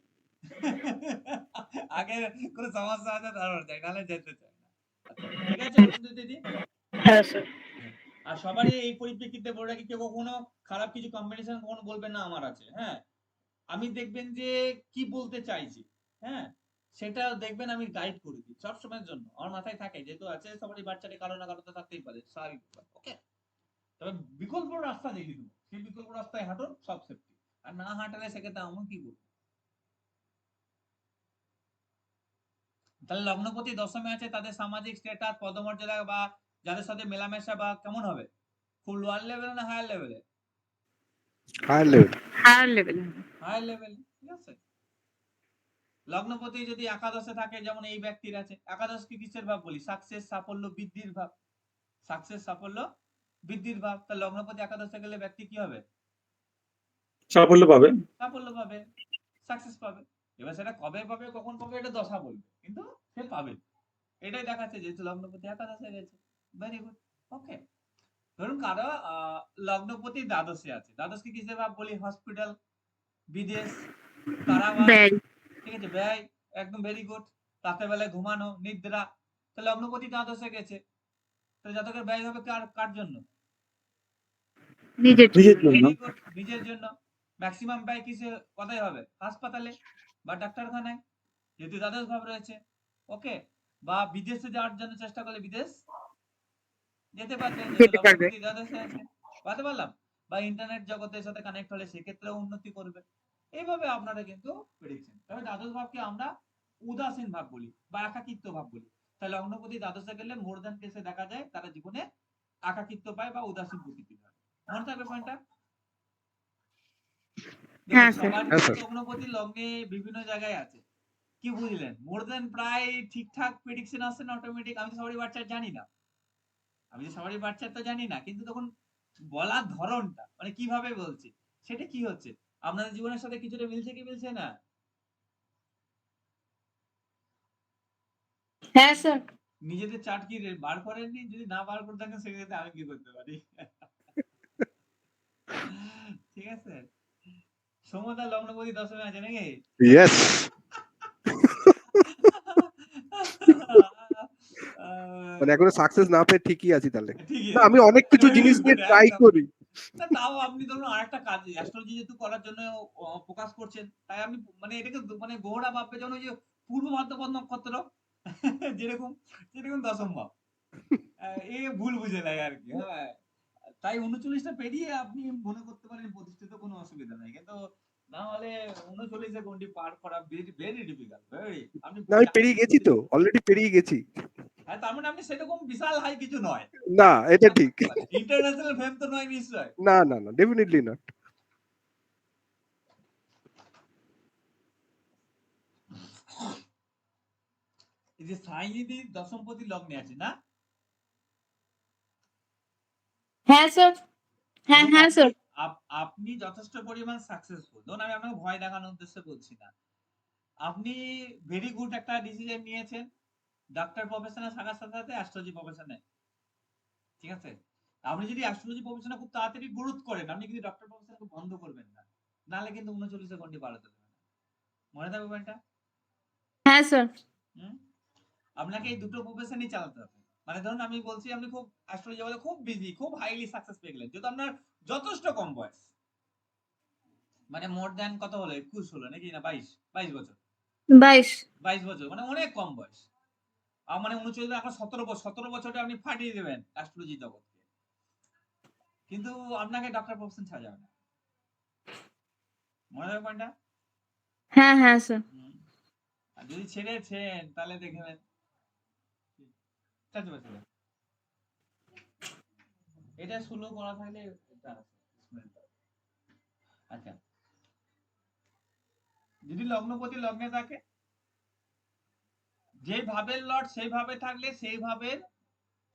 আগে কোনো সমস্যা আছে তারপর যাই, নাহলে যেতে চাই না। আচ্ছা ঠিক আছে অরুণ দিদি। হ্যাঁ স্যার। হ্যাঁ, আর সবারই এই পরিপ্রেক্ষিতে বলে রাখি, কেউ কখনো খারাপ কিছু কম্বিনেশন কখনো বলবেন না আমার আছে। হ্যাঁ, আমি দেখবেন যে কি বলতে চাইছি, হ্যাঁ সেটা দেখবেন আমি গাইড করে দিই সব সময়ের জন্য, আমার মাথায় থাকে যেহেতু আছে সবারই বাচ্চাটি কারো না কারো তো থাকতেই পারে, স্বাভাবিক। ওকে, তবে বিকল্প রাস্তা দেখিয়ে দেবো, সেই বিকল্প রাস্তায় হাঁটুন, সব সেফটি। আর না হাঁটালে সেক্ষেত্রে আমি কি করবো? তাহলে লগ্নপতি দশমে আছে, তাদের সামাজিক স্ট্যাটাস পদমর্যাদা বা যাদের সাথে মেলামেশা বা কেমন হবে, খুব লোয়ার লেভেলে না হায়ার লেভেলে? Higher level. হায়ার লেভেলে। হায়ার লেভেল, ঠিক আছে। লগ্নপতি যদি একাদশে থাকে, যেমন এই ব্যক্তির আছে, একাদশকে কিসের ভাব বলি? সাকসেস, সাফল্য, বৃদ্ধির ভাব। সাকসেস, সাফল্য, বৃদ্ধির ভাব। তাহলে লগ্নপতি একাদশে গেলে ব্যক্তি কি হবে? সাফল্য পাবে। সাফল্য পাবে, সাকসেস পাবে। এবার সেটা কবে পাবে কখন পাবে এটা দশা বলবে, কিন্তু সে পাবে, এটাই দেখাচ্ছে যেহেতু লগ্নপতি একাদশে গেছে। Very good. ওকে, ধরুন কারো লগ্নপতি দ্বাদশে আছে, দ্বাদশকে কিসের ভাব বলি? হসপিটাল, বিদেশ, কারাবাস, ব্যয়। ঠিক আছে, ব্যয়, একদম ভেরি গুড। রাতের বেলায় ঘুমানো, নিদ্রা। তাহলে লগ্নপতি দ্বাদশে গেছে, তাহলে জাতকের ব্যয় হবে কার জন্য? নিজের নিজের জন্য। জন্য। ভেরি গুড, নিজের জন্য। ম্যাক্সিমাম ব্যয় কিসে কোথায় হবে? হাসপাতালে বা ডাক্তারখানায়, যেহেতু দ্বাদশ ভাব রয়েছে। ওকে, বা বিদেশে যাওয়ার জন্য চেষ্টা করলে বিদেশ যেতে পারবে, যেহেতু যেতে পারবে। লগ্নপতি দ্বাদশে আছে। বুঝতে পারলাম। বা ইন্টারনেট জগতের সাথে কানেক্ট হলে সেক্ষেত্রেও উন্নতি করবে। এইভাবে আপনারা কিন্তু প্রেডিকশন। তবে দ্বাদশ ভাবকে আমরা উদাসীন ভাব বলি বা একাকিত্ব ভাব বলি। তাহলে লগ্নপতি দ্বাদশে গেলে মোর দ্যান কেসে দেখা যায় তারা জীবনে একাকিত্ব পায় বা উদাসীন প্রকৃতির হয়। মনে থাকবে পয়েন্টটা। দেখুন হ্যাঁ স্যার। সবার হ্যাঁ কিন্তু স্যার। লগ্নপতি লগ্নে বিভিন্ন জায়গায় আছে। কি বুঝলেন? মোর দ্যান প্রায় ঠিকঠাক প্রেডিকশন আসছে না অটোমেটিক। আমি তো সবারই বাচ্চা জানি না, আমি তো সবারই বাচ্চা তো জানি না, কিন্তু তখন বলার ধরনটা মানে কিভাবে বলছি সেটা কি হচ্ছে আপনাদের জীবনের সাথে কিছুটা মিলছে কি মিলছে না? হ্যাঁ স্যার। নিজেদের চার্ট কি বার করেননি? যদি না বার করে থাকেন সেক্ষেত্রে আমি কি করতে পারি? ঠিক আছে, সমতা লগ্নপতি দশমে আছে নাকি? ইয়েস। মানে এখনো সাকসেস না পেয়ে ঠিকই আছি তাহলে। ঠিকই না, আছে, আমি অনেক কিছু very জিনিস নিয়ে good, ট্রাই একদম। করি। না তাও আপনি ধরুন আরেকটা কাজ অ্যাস্ট্রোলজি যেহেতু করার জন্য ফোকাস করছেন, তাই আপনি মানে এটাকে মানে গহরা ভাববে যেন ওই যে পূর্ব ভাদ্রপদ নক্ষত্র যেরকম যেরকম দশম ভাব, এ ভুল বুঝে নেয় আর কি। হ্যাঁ, তাই 39টা পেরিয়ে আপনি মনে করতে পারেন প্রতিষ্ঠিত, কোনো অসুবিধা নাই, কিন্তু না হলে 39 এ গন্ডি পার করা ভেরি ভেরি ডিফিকাল্ট, ভেরি। আপনি না, আমি পেরিয়ে গেছি তো, অলরেডি পেরিয়ে গেছি। হ্যাঁ, তার মানে আপনি সেরকম বিশাল হাই কিছু নয়, না, এটা ঠিক। ইন্টারন্যাশনাল ফেম তো নয় নিশ্চয়। না না না, ডেফিনেটলি নট। এই যে সাইনিধি দশমপতি লগ্নে আছে না, হ্যাঁ স্যার। হ্যাঁ এবং হ্যাঁ আপনি স্যার। আপনি যথেষ্ট পরিমাণ সাকসেসফুল, ধরুন আমি আপনাকে ভয় দেখানোর উদ্দেশ্যে বলছি না, আপনি ভেরি গুড একটা ডিসিশন নিয়েছেন ডাক্তার প্রফেশনে থাকার সাথে সাথে অ্যাস্ট্রোলজি প্রফেশনে, ঠিক আছে। আপনি যদি অ্যাস্ট্রোলজি প্রফেশনে খুব তাড়াতাড়ি গ্রোথ করেন, আপনি কিন্তু ডক্টর প্রফেশনকে বন্ধ করবেন না, নাহলে কিন্তু 39 ঘন্টা বাড়াতে দেবেন না। মনে থাকবে পয়েন্টটা। হ্যাঁ স্যার। হুম, আপনাকে এই দুটো প্রফেশনই চালাতে হবে। মানে ধরুন আমি বলছি আপনি খুব অ্যাস্ট্রোলজি জগতে খুব বিজি, খুব হাইলি সাকসেস পেয়ে গেলেন, যেহেতু আপনার যথেষ্ট কম বয়স, মানে মোর দ্যান কত হলো, 21 হলো নাকি না 22 বছর, 22। 22 বছর মানে অনেক কম বয়স। মানে 39 এখন 17 বছরে আপনি ফাটিয়ে দেবেন অ্যাস্ট্রোলজি জগৎকে, কিন্তু আপনাকে ডক্টর প্রফেশন ছাড়া যাবে না। মনে রাখবেন পয়েন্টটা। হ্যাঁ হ্যাঁ স্যার। আর যদি ছেড়েছেন তাহলে দেখবেন চাচু বাচ্চা এটা স্লো করা থাকলে এটা আছে, স্মেলটা। আচ্ছা, যদি লগ্নপতি লগ্নে থাকে, যে ভাবের লর্ড সেই ভাবে থাকলে সেই ভাবের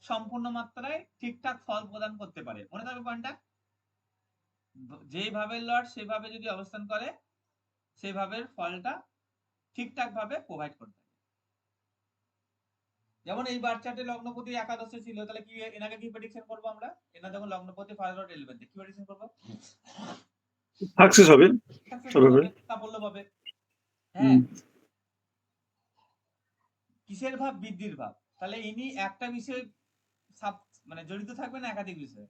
সম্পূর্ণ মাত্রায় ঠিকঠাক ফল প্রদান করতে পারে। মনে থাকবে পয়েন্টটা? যেই ভাবের লর্ড সেভাবে যদি অবস্থান করে সেই ভাবের ফলটা ঠিকঠাক ভাবে প্রোভাইড করতে পারে। যেমন এই বাচ্চাটি লগ্নপতি একাদশে ছিল, তাহলে কি এনাকে কি প্রেডিকশন করবো আমরা? এনা যখন লগ্নপতি ফার্স্ট লর্ড 11 কি প্রেডিকশন করবো? সাকসেস হবে সাফল্য পাবে। হ্যাঁ, কিসের ভাব? বৃদ্ধির ভাব। তাহলে ইনি একটা বিষয় মানে জড়িত থাকবে না একাধিক বিষয়?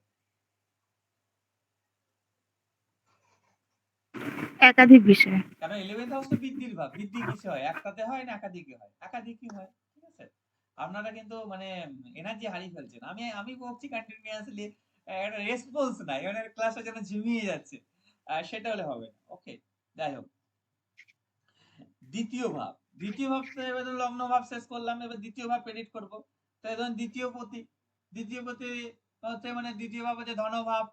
একাধিক বিষয়। কারণ 11th হাউস তো বৃদ্ধির ভাব। বৃদ্ধি কিসে হয়? একটাতে হয় না একাধিকে হয়? একাধিকই হয়। ঠিক আছে, আপনারা কিন্তু মানে এনার্জি হারিয়ে ফেলছেন। আমি বলছি কন্টিনিউয়াসলি, একটা রেসপন্স নাই, মানে ক্লাসটা যেন ঝিমিয়ে যাচ্ছে, সেটা হলে হবে না। ওকে, যাই হোক, দ্বিতীয় ভাব। দ্বিতীয় ভাব তো এবার লগ্ন ভাব শেষ করলাম, এবার দ্বিতীয় ভাব প্রেডিক্ট করব। তো এখন দ্বিতীয় পতি হচ্ছে মানে দ্বিতীয় ভাব হচ্ছে ধনভাব,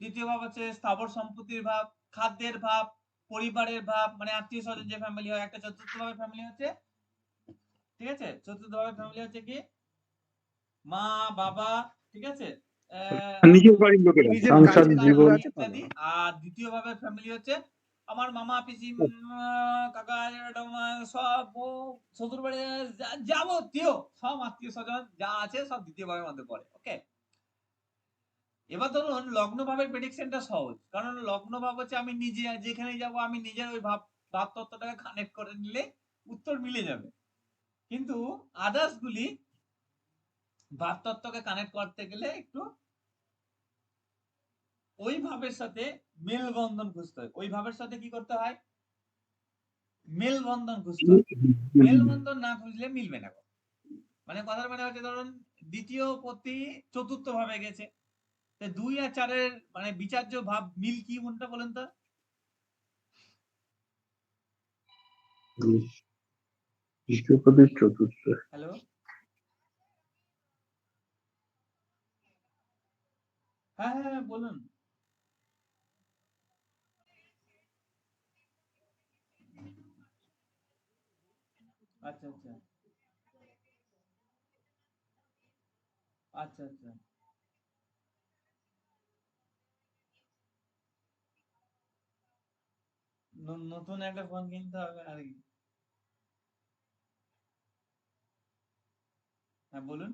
দ্বিতীয় ভাব হচ্ছে স্থাবর সম্পত্তির ভাব, খাদ্যের ভাব, পরিবারের ভাব, মানে আত্মীয় স্বজন যে ফ্যামিলি হয়। একটা চতুর্থ ভাবে ফ্যামিলি হচ্ছে, ঠিক আছে, চতুর্থ ভাবে ফ্যামিলি হচ্ছে কি মা বাবা, ঠিক আছে, নিজের বাড়ির লোকেরা। নিজের সংসার কাজের জীবন। যেগুলো আছে ইত্যাদি। আর দ্বিতীয় ভাবে ফ্যামিলি হচ্ছে আমার মামা পিসি কাকা ঠাকুমা, সব শ্বশুর বাড়ি যাবতীয় সব আত্মীয় স্বজন যা আছে সব দ্বিতীয় ভাবের মধ্যে পড়ে। ওকে, এবার ধরুন লগ্ন ভাবের প্রেডিকশনটা সহজ, কারণ লগ্ন ভাব হচ্ছে আমি নিজে যেখানে যাব আমি নিজের ওই ভাব তত্ত্বটাকে কানেক্ট করে নিলে উত্তর মিলে যাবে। কিন্তু আদার্স গুলি ভাব তত্ত্বকে কানেক্ট করতে গেলে একটু ওই ভাবের সাথে মেলবন্ধন খুঁজতে হয়। ওই ভাবের সাথে কি করতে হয়? মেলবন্ধন খুঁজতে হয়। মেলবন্ধন না খুঁজলে মিলবে না। মানে কথার মানে হচ্ছে ধরুন দ্বিতীয় পতি চতুর্থ ভাবে গেছে, 2 আর 4-এর মানে বিচার্য ভাব মিল কি কোনটা বলেন তো? দ্বিতীয় পতি চতুর্থ। হ্যালো, হ্যাঁ হ্যাঁ হ্যাঁ, বলুন। আচ্ছা আচ্ছা আচ্ছা আচ্ছা, নতুন একটা ফোন কিনতে হবে আর কি। হ্যাঁ বলুন।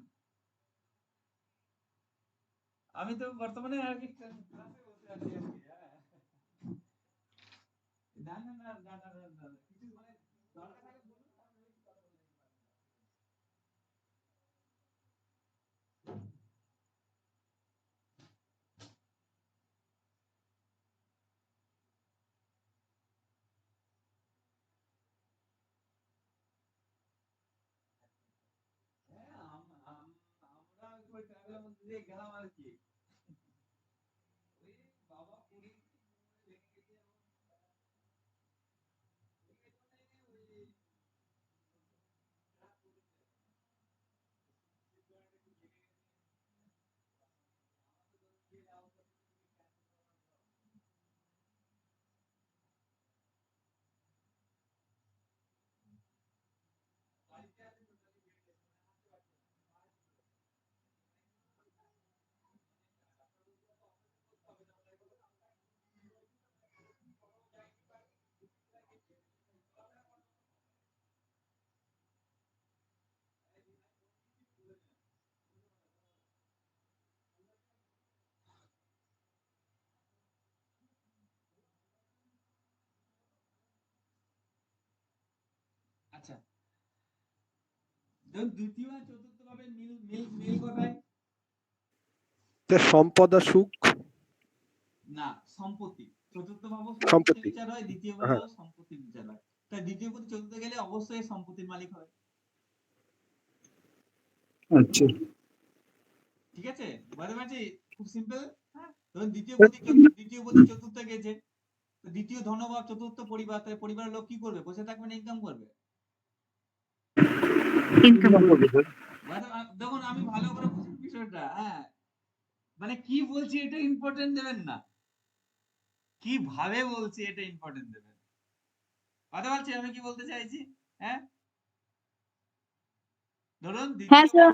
আমি তো বর্তমানে আর কি ক্লাসে বসে আছি আর কি। হ্যাঁ, না না না না না না, না, কিছু মানে দরকার থাকলে বলুন, তাহলে আমি কথা বলতে পারি। হ্যাঁ, আমরা ওই ট্রাভেলের মধ্যে দিয়ে গেলাম আর কি। ওই বাবা পুরী লেগে গেছে, ওই আচ্ছা, ধরুন দ্বিতীয় আর চতুর্থ ভাবে মিল মিল মিল কোথায়? সম্পদ আর সুখ। না, সম্পত্তি। চতুর্থ ভাব সম্পত্তি। সম্পত্তির বিচার হয়, দ্বিতীয় ভাব হ্যাঁ। সম্পত্তির বিচার হয়। তাই দ্বিতীয় পতি চতুর্থ গেলে অবশ্যই সম্পত্তির মালিক হয়। আচ্ছা, ঠিক আছে, বুঝতে পারছি, খুব সিম্পল। হ্যাঁ, ধরুন দ্বিতীয় পতি চতুর্থ গেছে, তো দ্বিতীয় ধনভাব চতুর্থ পরিবার, তাই পরিবারের লোক কি করবে? বসে থাকবে না ইনকাম করবে? ইনকাম করবে। দেখুন আমি ভালো করে বুঝুন বিষয়টা। হ্যাঁ, মানে কি বলছি এটা ইম্পর্টেন্ট দেবেন না, কিভাবে বলছি এটা ইম্পর্টেন্ট দেবেন। কথা বলছি আমি কি বলতে চাইছি। হ্যাঁ, ধরুন হ্যাঁ স্যার।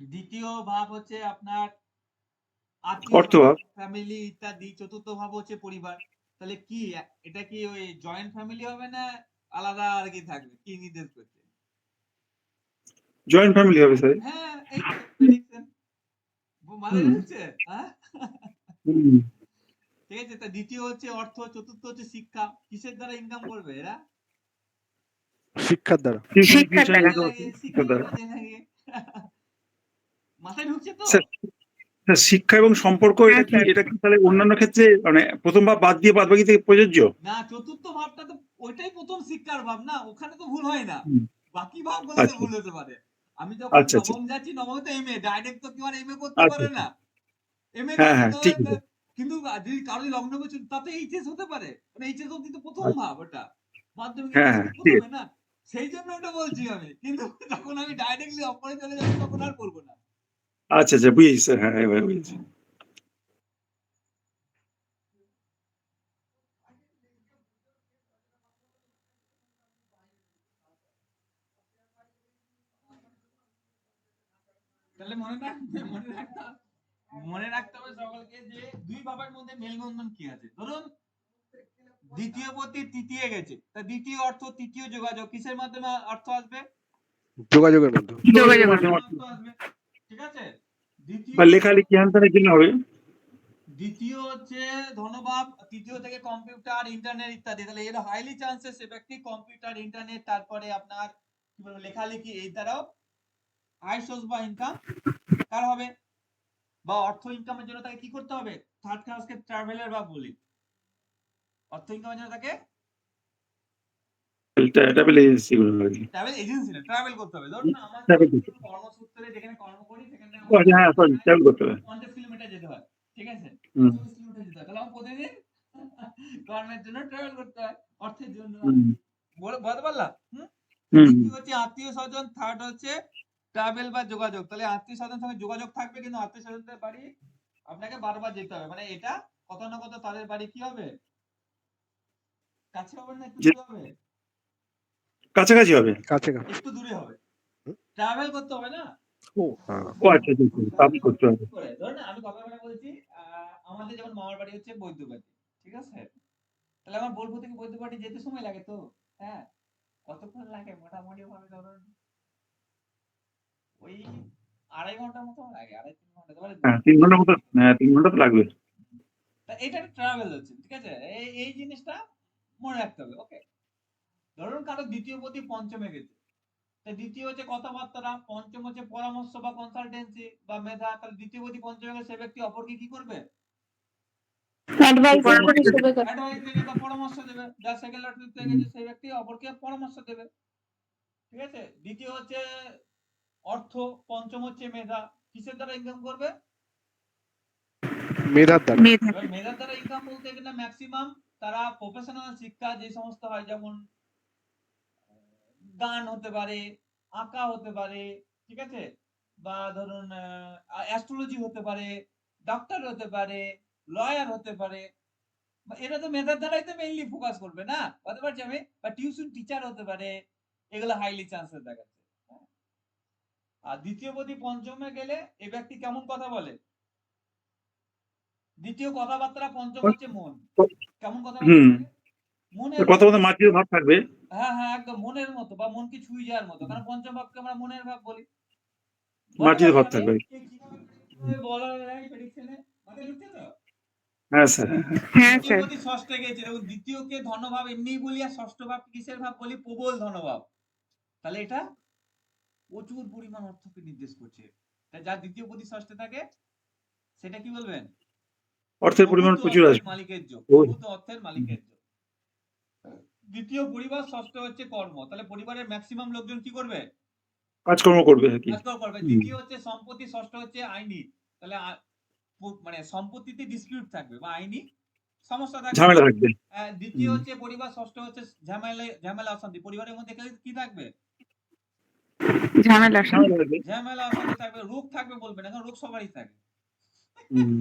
দ্বিতীয় ভাব হচ্ছে আপনার অর্থভাব। ফ্যামিলি ইত্যাদি। চতুর্থ ভাব হচ্ছে পরিবার। তাহলে কি এটা কি ওই জয়েন্ট ফ্যামিলি হবে না আলাদা আর কি থাকবে? কি নির্দেশ করছে? জয়েন্ট ফ্যামিলি হবে স্যার। হ্যাঁ, এই তো প্রেডিকশন। মাথা হুম। ঢুকছে? হ্যাঁ? হুম। ঠিক আছে? তা দ্বিতীয় হচ্ছে অর্থ, চতুর্থ হচ্ছে শিক্ষা। কিসের দ্বারা ইনকাম করবে এরা? শিক্ষার দ্বারা। শিক্ষার দ্বারা। কাজে লাগে, শিক্ষার কাজে লাগে। মাথায় ঢুকছে তো? স্যার, স্যার, শিক্ষা এবং সম্পর্ক হ্যাঁ, স্যার। এটা কি তাহলে অন্যান্য ক্ষেত্রে মানে প্রথম ভাব বাদ দিয়ে বাদবাকি থেকে প্রযোজ্য? না, চতুর্থ ভাবটা তো ওইটাই প্রথম শিক্ষার ভাব না? ওখানে তো ভুল হয় না। হুম। বাকি ভাবগুলোতে আচ্ছা ভুল হতে পারে। আমি যখন আচ্ছা আচ্ছা নবম যাচ্ছি, নবমে তো এমএ, ডাইরেক্ট তো কেউ আর এমএ করতে আচ্ছা পারে আচ্ছা। না। এমএ হ্যাঁ করতে হ্যাঁ তো ঠিক আছে। কিন্তু যদি কারোর লগ্ন গোচর তাতে এইচএস হতে পারে। মানে এইচএস অব্দি তো প্রথম আচ্ছা। ভাব ওটা। মাধ্যমিক হ্যাঁ এইচএস হ্যাঁ তো ঠিক প্রথমে আছে। না? সেই জন্য ওটা বলছি আমি। কিন্তু যখন আমি ডাইরেক্টলি অপরে চলে যাচ্ছি তখন আর বলব না। আচ্ছা আচ্ছা বুঝেছি স্যার, হ্যাঁ এবার বুঝেছি। তাহলে মনে রাখতে হবে সকলকে যে দুই ভাবের মধ্যে মেলবন্ধন কি আছে। ধরুন দ্বিতীয় পতি তৃতীয় গেছে, তা দ্বিতীয় অর্থ তৃতীয় যোগাযোগ কিসের মাধ্যমে অর্থ আসবে? যোগাযোগের মাধ্যমে। যোগাযোগের যোগাযোগ। মাধ্যমে অর্থ আসবে। ঠিক আছে? দ্বিতীয় বা লেখালেখি হ্যান্ডসানের জন্য হবে। দ্বিতীয় হচ্ছে ধনভাব, তৃতীয় থেকে কম্পিউটার, ইন্টারনেট ইত্যাদি। তাহলে এর হাইলি চান্সেস সে ব্যক্তি কম্পিউটার, ইন্টারনেট, তারপরে আপনার কি বলবো লেখালেখি এই দ্বারাও আয় সোর্স বা ইনকাম কার হবে। বা অর্থ ইনকামের জন্য তাকে কি করতে হবে? থার্ড ক্লাসকে ট্রাভেলার বা বলি। অর্থ ইনকামের জন্য তাকে ট্রাভেল এজেন্সি গুলো আর কি। ট্রাভেল এজেন্সি না, ট্রাভেল করতে হবে। ধরুন আমার ট্রাভেল করতে হবে। কর্মসূত্রে যেখানে কর্ম করি সেখানে ও আচ্ছা, হ্যাঁ সরি ট্রাভেল করতে হবে। 50 কিলোমিটার যেতে হয়। ঠিক আছে? হুম 40 কিলোমিটার যেতে হয়। তাহলে আমার প্রতিদিন কর্মের জন্য ট্রাভেল করতে হয়। অর্থের জন্য আর হুম কি। বলতে পারলাম? হুম? হুম দ্বিতীয় হচ্ছে আত্মীয় স্বজন, থার্ড হচ্ছে ট্রাভেল বা যোগাযোগ। তাহলে আত্মীয় স্বজনের সঙ্গে যোগাযোগ থাকবে, কিন্তু আত্মীয় স্বজনদের বাড়ি আপনাকে বারবার যেতে হবে। মানে এটা কত না কত তাদের বাড়ি কি হবে? কাছে হবে না একটু যে দূরে হবে? কাছাকাছি হবে। কাছে একটু দূরে হবে। হুম? ট্রাভেল করতে হবে না? ও হ্যাঁ। ও আচ্ছা আচ্ছা আচ্ছা, ট্রাভেল করতে হবে। করে ধরুন আমি কথা বলছি, আমাদের যেমন মামার বাড়ি হচ্ছে বৈদ্যবাটী। ঠিক আছে? তাহলে আমার বোলপুর থেকে বৈদ্যবাটী যেতে সময় লাগে তো। হ্যাঁ, কতক্ষণ লাগে মোটামুটি ভাবে ধরুন ওই 2.5 ঘন্টার মতো লাগে, 2.5-3 ঘন্টা। তাহলে হ্যাঁ 3 ঘন্টার মতো, হ্যাঁ 3 ঘন্টা তো লাগবে। তা এটা একটা ট্রাভেল হচ্ছে। ঠিক আছে? এই জিনিসটা মনে রাখতে হবে। ওকে? ধরুন কারো দ্বিতীয় পতি পঞ্চমে গেছে। তা দ্বিতীয় হচ্ছে কথাবার্তা, পঞ্চম হচ্ছে পরামর্শ বা কনসালটেন্সি বা মেধা। তাহলে দ্বিতীয় পতি পঞ্চমে গেলে সে ব্যক্তি অপরকে কি করবে? অ্যাডভাইজার পরামর্শ দেবে। হিসেবে কাজ। অ্যাডভাইস দেবে বা পরামর্শ দেবে। যার সেকেন্ড লটারিতে গেছে সেই ব্যক্তি অপরকে পরামর্শ দেবে। ঠিক আছে? দ্বিতীয় হচ্ছে অর্থ, পঞ্চম হচ্ছে মেধা। কিসের দ্বারা ইনকাম করবে? মেধার দ্বারা। মেধা। এবার মেধার দ্বারা ইনকাম বলতে গেলে ম্যাক্সিমাম তারা প্রফেশনাল শিক্ষা যে সমস্ত হয়, যেমন গান হতে পারে, আঁকা হতে পারে, ঠিক আছে? বা ধরুন অ্যাস্ট্রোলজি হতে পারে, ডক্টর হতে পারে, লয়ার হতে পারে। এরা তো মেধার দ্বারাই তো মেইনলি ফোকাস করবে না? হতে পারছি আমি? বা টিউশন টিচার হতে পারে। এগুলো হাইলি চান্সেস দেখাচ্ছে। হ্যাঁ? আর দ্বিতীয় পতি পঞ্চমে গেলে এই ব্যক্তি কেমন কথা বলে? দ্বিতীয় কথাবার্তা, পঞ্চম হচ্ছে মন। কেমন কথাবার্তা হুম বলে? মনের কথা মতো। বলতে মাটির ভাব থাকবে। হ্যাঁ, হ্যাঁ, একদম মনের মতো বা মনকে ছুঁয়ে যাওয়ার মতো। কারণ পঞ্চম ভাবকে আমরা মনের ভাব বলি। বলতে মাটির পারছি ভাব আমি থাকবে। কিভাবে বলা যায় প্রেডিকশনে? মাথায় ঢুকছে তো? হ্যাঁ স্যার। হ্যাঁ দ্বিতীয় স্যার। পতি ষষ্ঠে গেছে, এবং দ্বিতীয়কে ধনভাব এমনিই বলি, আর ষষ্ঠ ভাব কিসের ভাব বলি? প্রবল ধনভাব। তাহলে এটা প্রচুর পরিমাণ অর্থকে নির্দেশ করছে। তাই যার দ্বিতীয় পতি ষষ্ঠে থাকে সেটা কি বলবেন? অর্থের পরিমাণ প্রভূত প্রচুর অর্থের আসবে। মালিকের যোগ। ও, প্রভূত অর্থের মালিকের যোগ। দ্বিতীয় পরিবার, ষষ্ঠ হচ্ছে কর্ম। তাহলে পরিবারের ম্যাক্সিমাম লোকজন কি করবে? কাজকর্ম করবে আর কি। কাজকর্ম করবে। হুম, দ্বিতীয় হচ্ছে সম্পত্তি, ষষ্ঠ হচ্ছে আইনি। তাহলে মানে সম্পত্তিতে ডিসপিউট থাকবে বা আইনি সমস্যা থাকবে। ঝামেলা থাকবে। দ্বিতীয় হুম, হচ্ছে পরিবার, ষষ্ঠ হচ্ছে ঝামেলা অশান্তি। পরিবারের মধ্যে কি থাকবে? ঝামেলা। ঝামেলা থাকবে। ঝামেলা অশান্তি থাকবে। রোগ থাকবে বলবেন, এখন রোগ সবারই থাকে। হুম,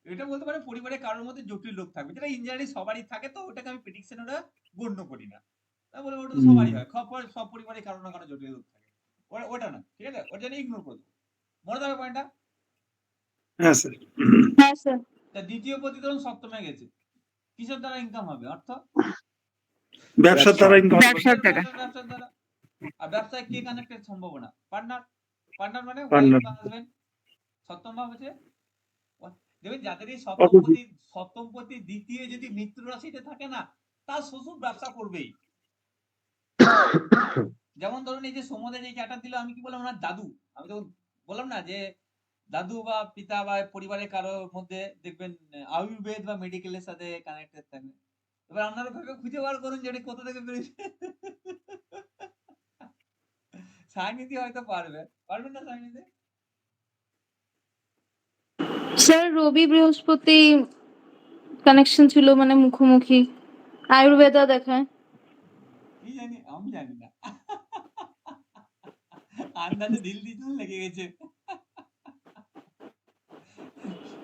এটা বলতে পারে পরিবারে কারোর মধ্যে জটিল রোগ থাকবে, যেটা ইনজারি সবারই থাকে, তো ওটাকে আমি প্রেডিকশন ওটা গণ্য করি না। তা বলে ওটা তো হুম, সবারই হয়, সব পরিবারে কারো না কারো জটিল রোগ থাকে। ওটা না, ঠিক আছে? ওটা জন্য ইগনোর করবো। মনে থাকবে পয়েন্টটা। হ্যাঁ স্যার। হ্যাঁ স্যার। তা দ্বিতীয় পতি ধরুন সপ্তমে গেছে, কিসের দ্বারা ইনকাম হবে? অর্থ ব্যবসার দ্বারা ইনকাম। ব্যবসার দ্বারা। ব্যবসার দ্বারা। আর ব্যবসায় কে কানেক্টেড? সম্ভাবনা পার্টনার। পার্টনার মানে Partner। ওয়াইফ বা হাজবেন্ড। সপ্তম ভাব হচ্ছে দেখবেন যাদের এই সপ্তম পতি দ্বিতীয় যদি মিত্র রাশিতে থাকে না, তার শ্বশুর ব্যবসা করবেই। যেমন ধরুন এই যে সমুদ্রে যে চ্যাটার দিল, আমি কি বললাম ওনার দাদু, আমি তো বললাম না যে দাদু বা পিতা বা পরিবারের কারোর মধ্যে দেখবেন আয়ুর্বেদ বা মেডিকেলের সাথে কানেক্টেড থাকবে। এবার আপনারা ভেবে খুঁজে বার করুন যে এটা কোথা থেকে বেরিয়েছে। সায়নিধি হয়তো পারবেন না সায়নিধি? স্যার রবি বৃহস্পতি কানেকশন ছিল, মানে মুখোমুখি, আয়ুর্বেদা দেখায়। কি জানি, আমি জানি না। আন্দাজে ঢিল দিয়েছিলেন, লেগে গেছে।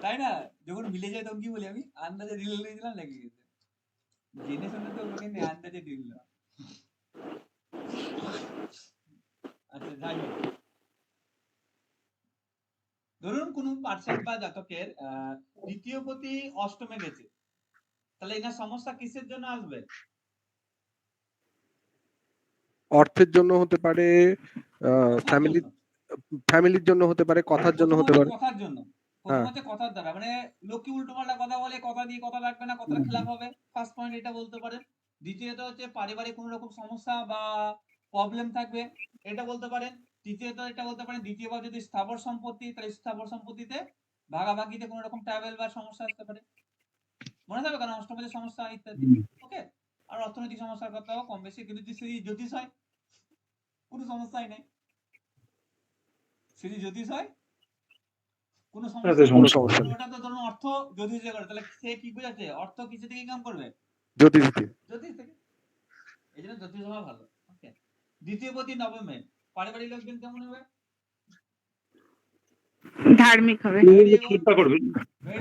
তাই না? যখন মিলে যায় তখন কি বলি আমি? আন্দাজে ঢিল দিয়েছিলাম, লেগে গেছে। জেনে শুনে তো বলিনি, আন্দাজে ঢিল দেওয়া। আচ্ছা যাই হোক, ধরুন কোন পার্সন বা জাতকের দ্বিতীয় পতি অষ্টমে গেছে, তাহলে এনার সমস্যা কিসের জন্য আসবে? অর্থের জন্য হতে পারে, কথার জন্য। ফ্যামিলির জন্য হতে পারে, কথার জন্য হতে পারে। কথার জন্য। প্রথম হ্যাঁ। হচ্ছে কথার দ্বারা, মানে লোকে উল্টোপাল্টা কথা বলে, কথা দিয়ে কথা রাখবে না, কথার খেলাপ হবে। ফার্স্ট পয়েন্ট এটা বলতে পারেন। দ্বিতীয়ত হচ্ছে পারিবারিক কোনো রকম সমস্যা বা প্রবলেম থাকবে, এটা বলতে পারেন। তৃতীয়ত এটা বলতে পারেন, দ্বিতীয় ভাব যদি স্থাবর সম্পত্তি, তাহলে স্থাবর সম্পত্তিতে ভাগাভাগিতে কোনো রকম ট্রাভেল বা সমস্যা আসতে পারে। মনে থাকবে, কারণ অষ্টমপতি সমস্যা ইত্যাদি। ওকে। আর অর্থনৈতিক সমস্যার কথাও কম বেশি, কিন্তু যদি জ্যোতিষ হয় কোনো সমস্যাই নেই। যদি জ্যোতিষ হয় কোনো সমস্যা নেই। কোনো সমস্যা নেই। ওটা তো ধরুন অর্থ জ্যোতিষে করে, তাহলে সে কি বোঝাচ্ছে? অর্থ কিছু থেকে ইনকাম করবে? জ্যোতিষ দিয়ে। জ্যোতিষ থেকে। এই জন্য জ্যোতিষ হওয়া ভালো। ওকে। দ্বিতীয় পতি নবমে, পারিবারিক লোকজন কেমন হবে? ধার্মিক হবে। Very good. চিন্তা করবেন।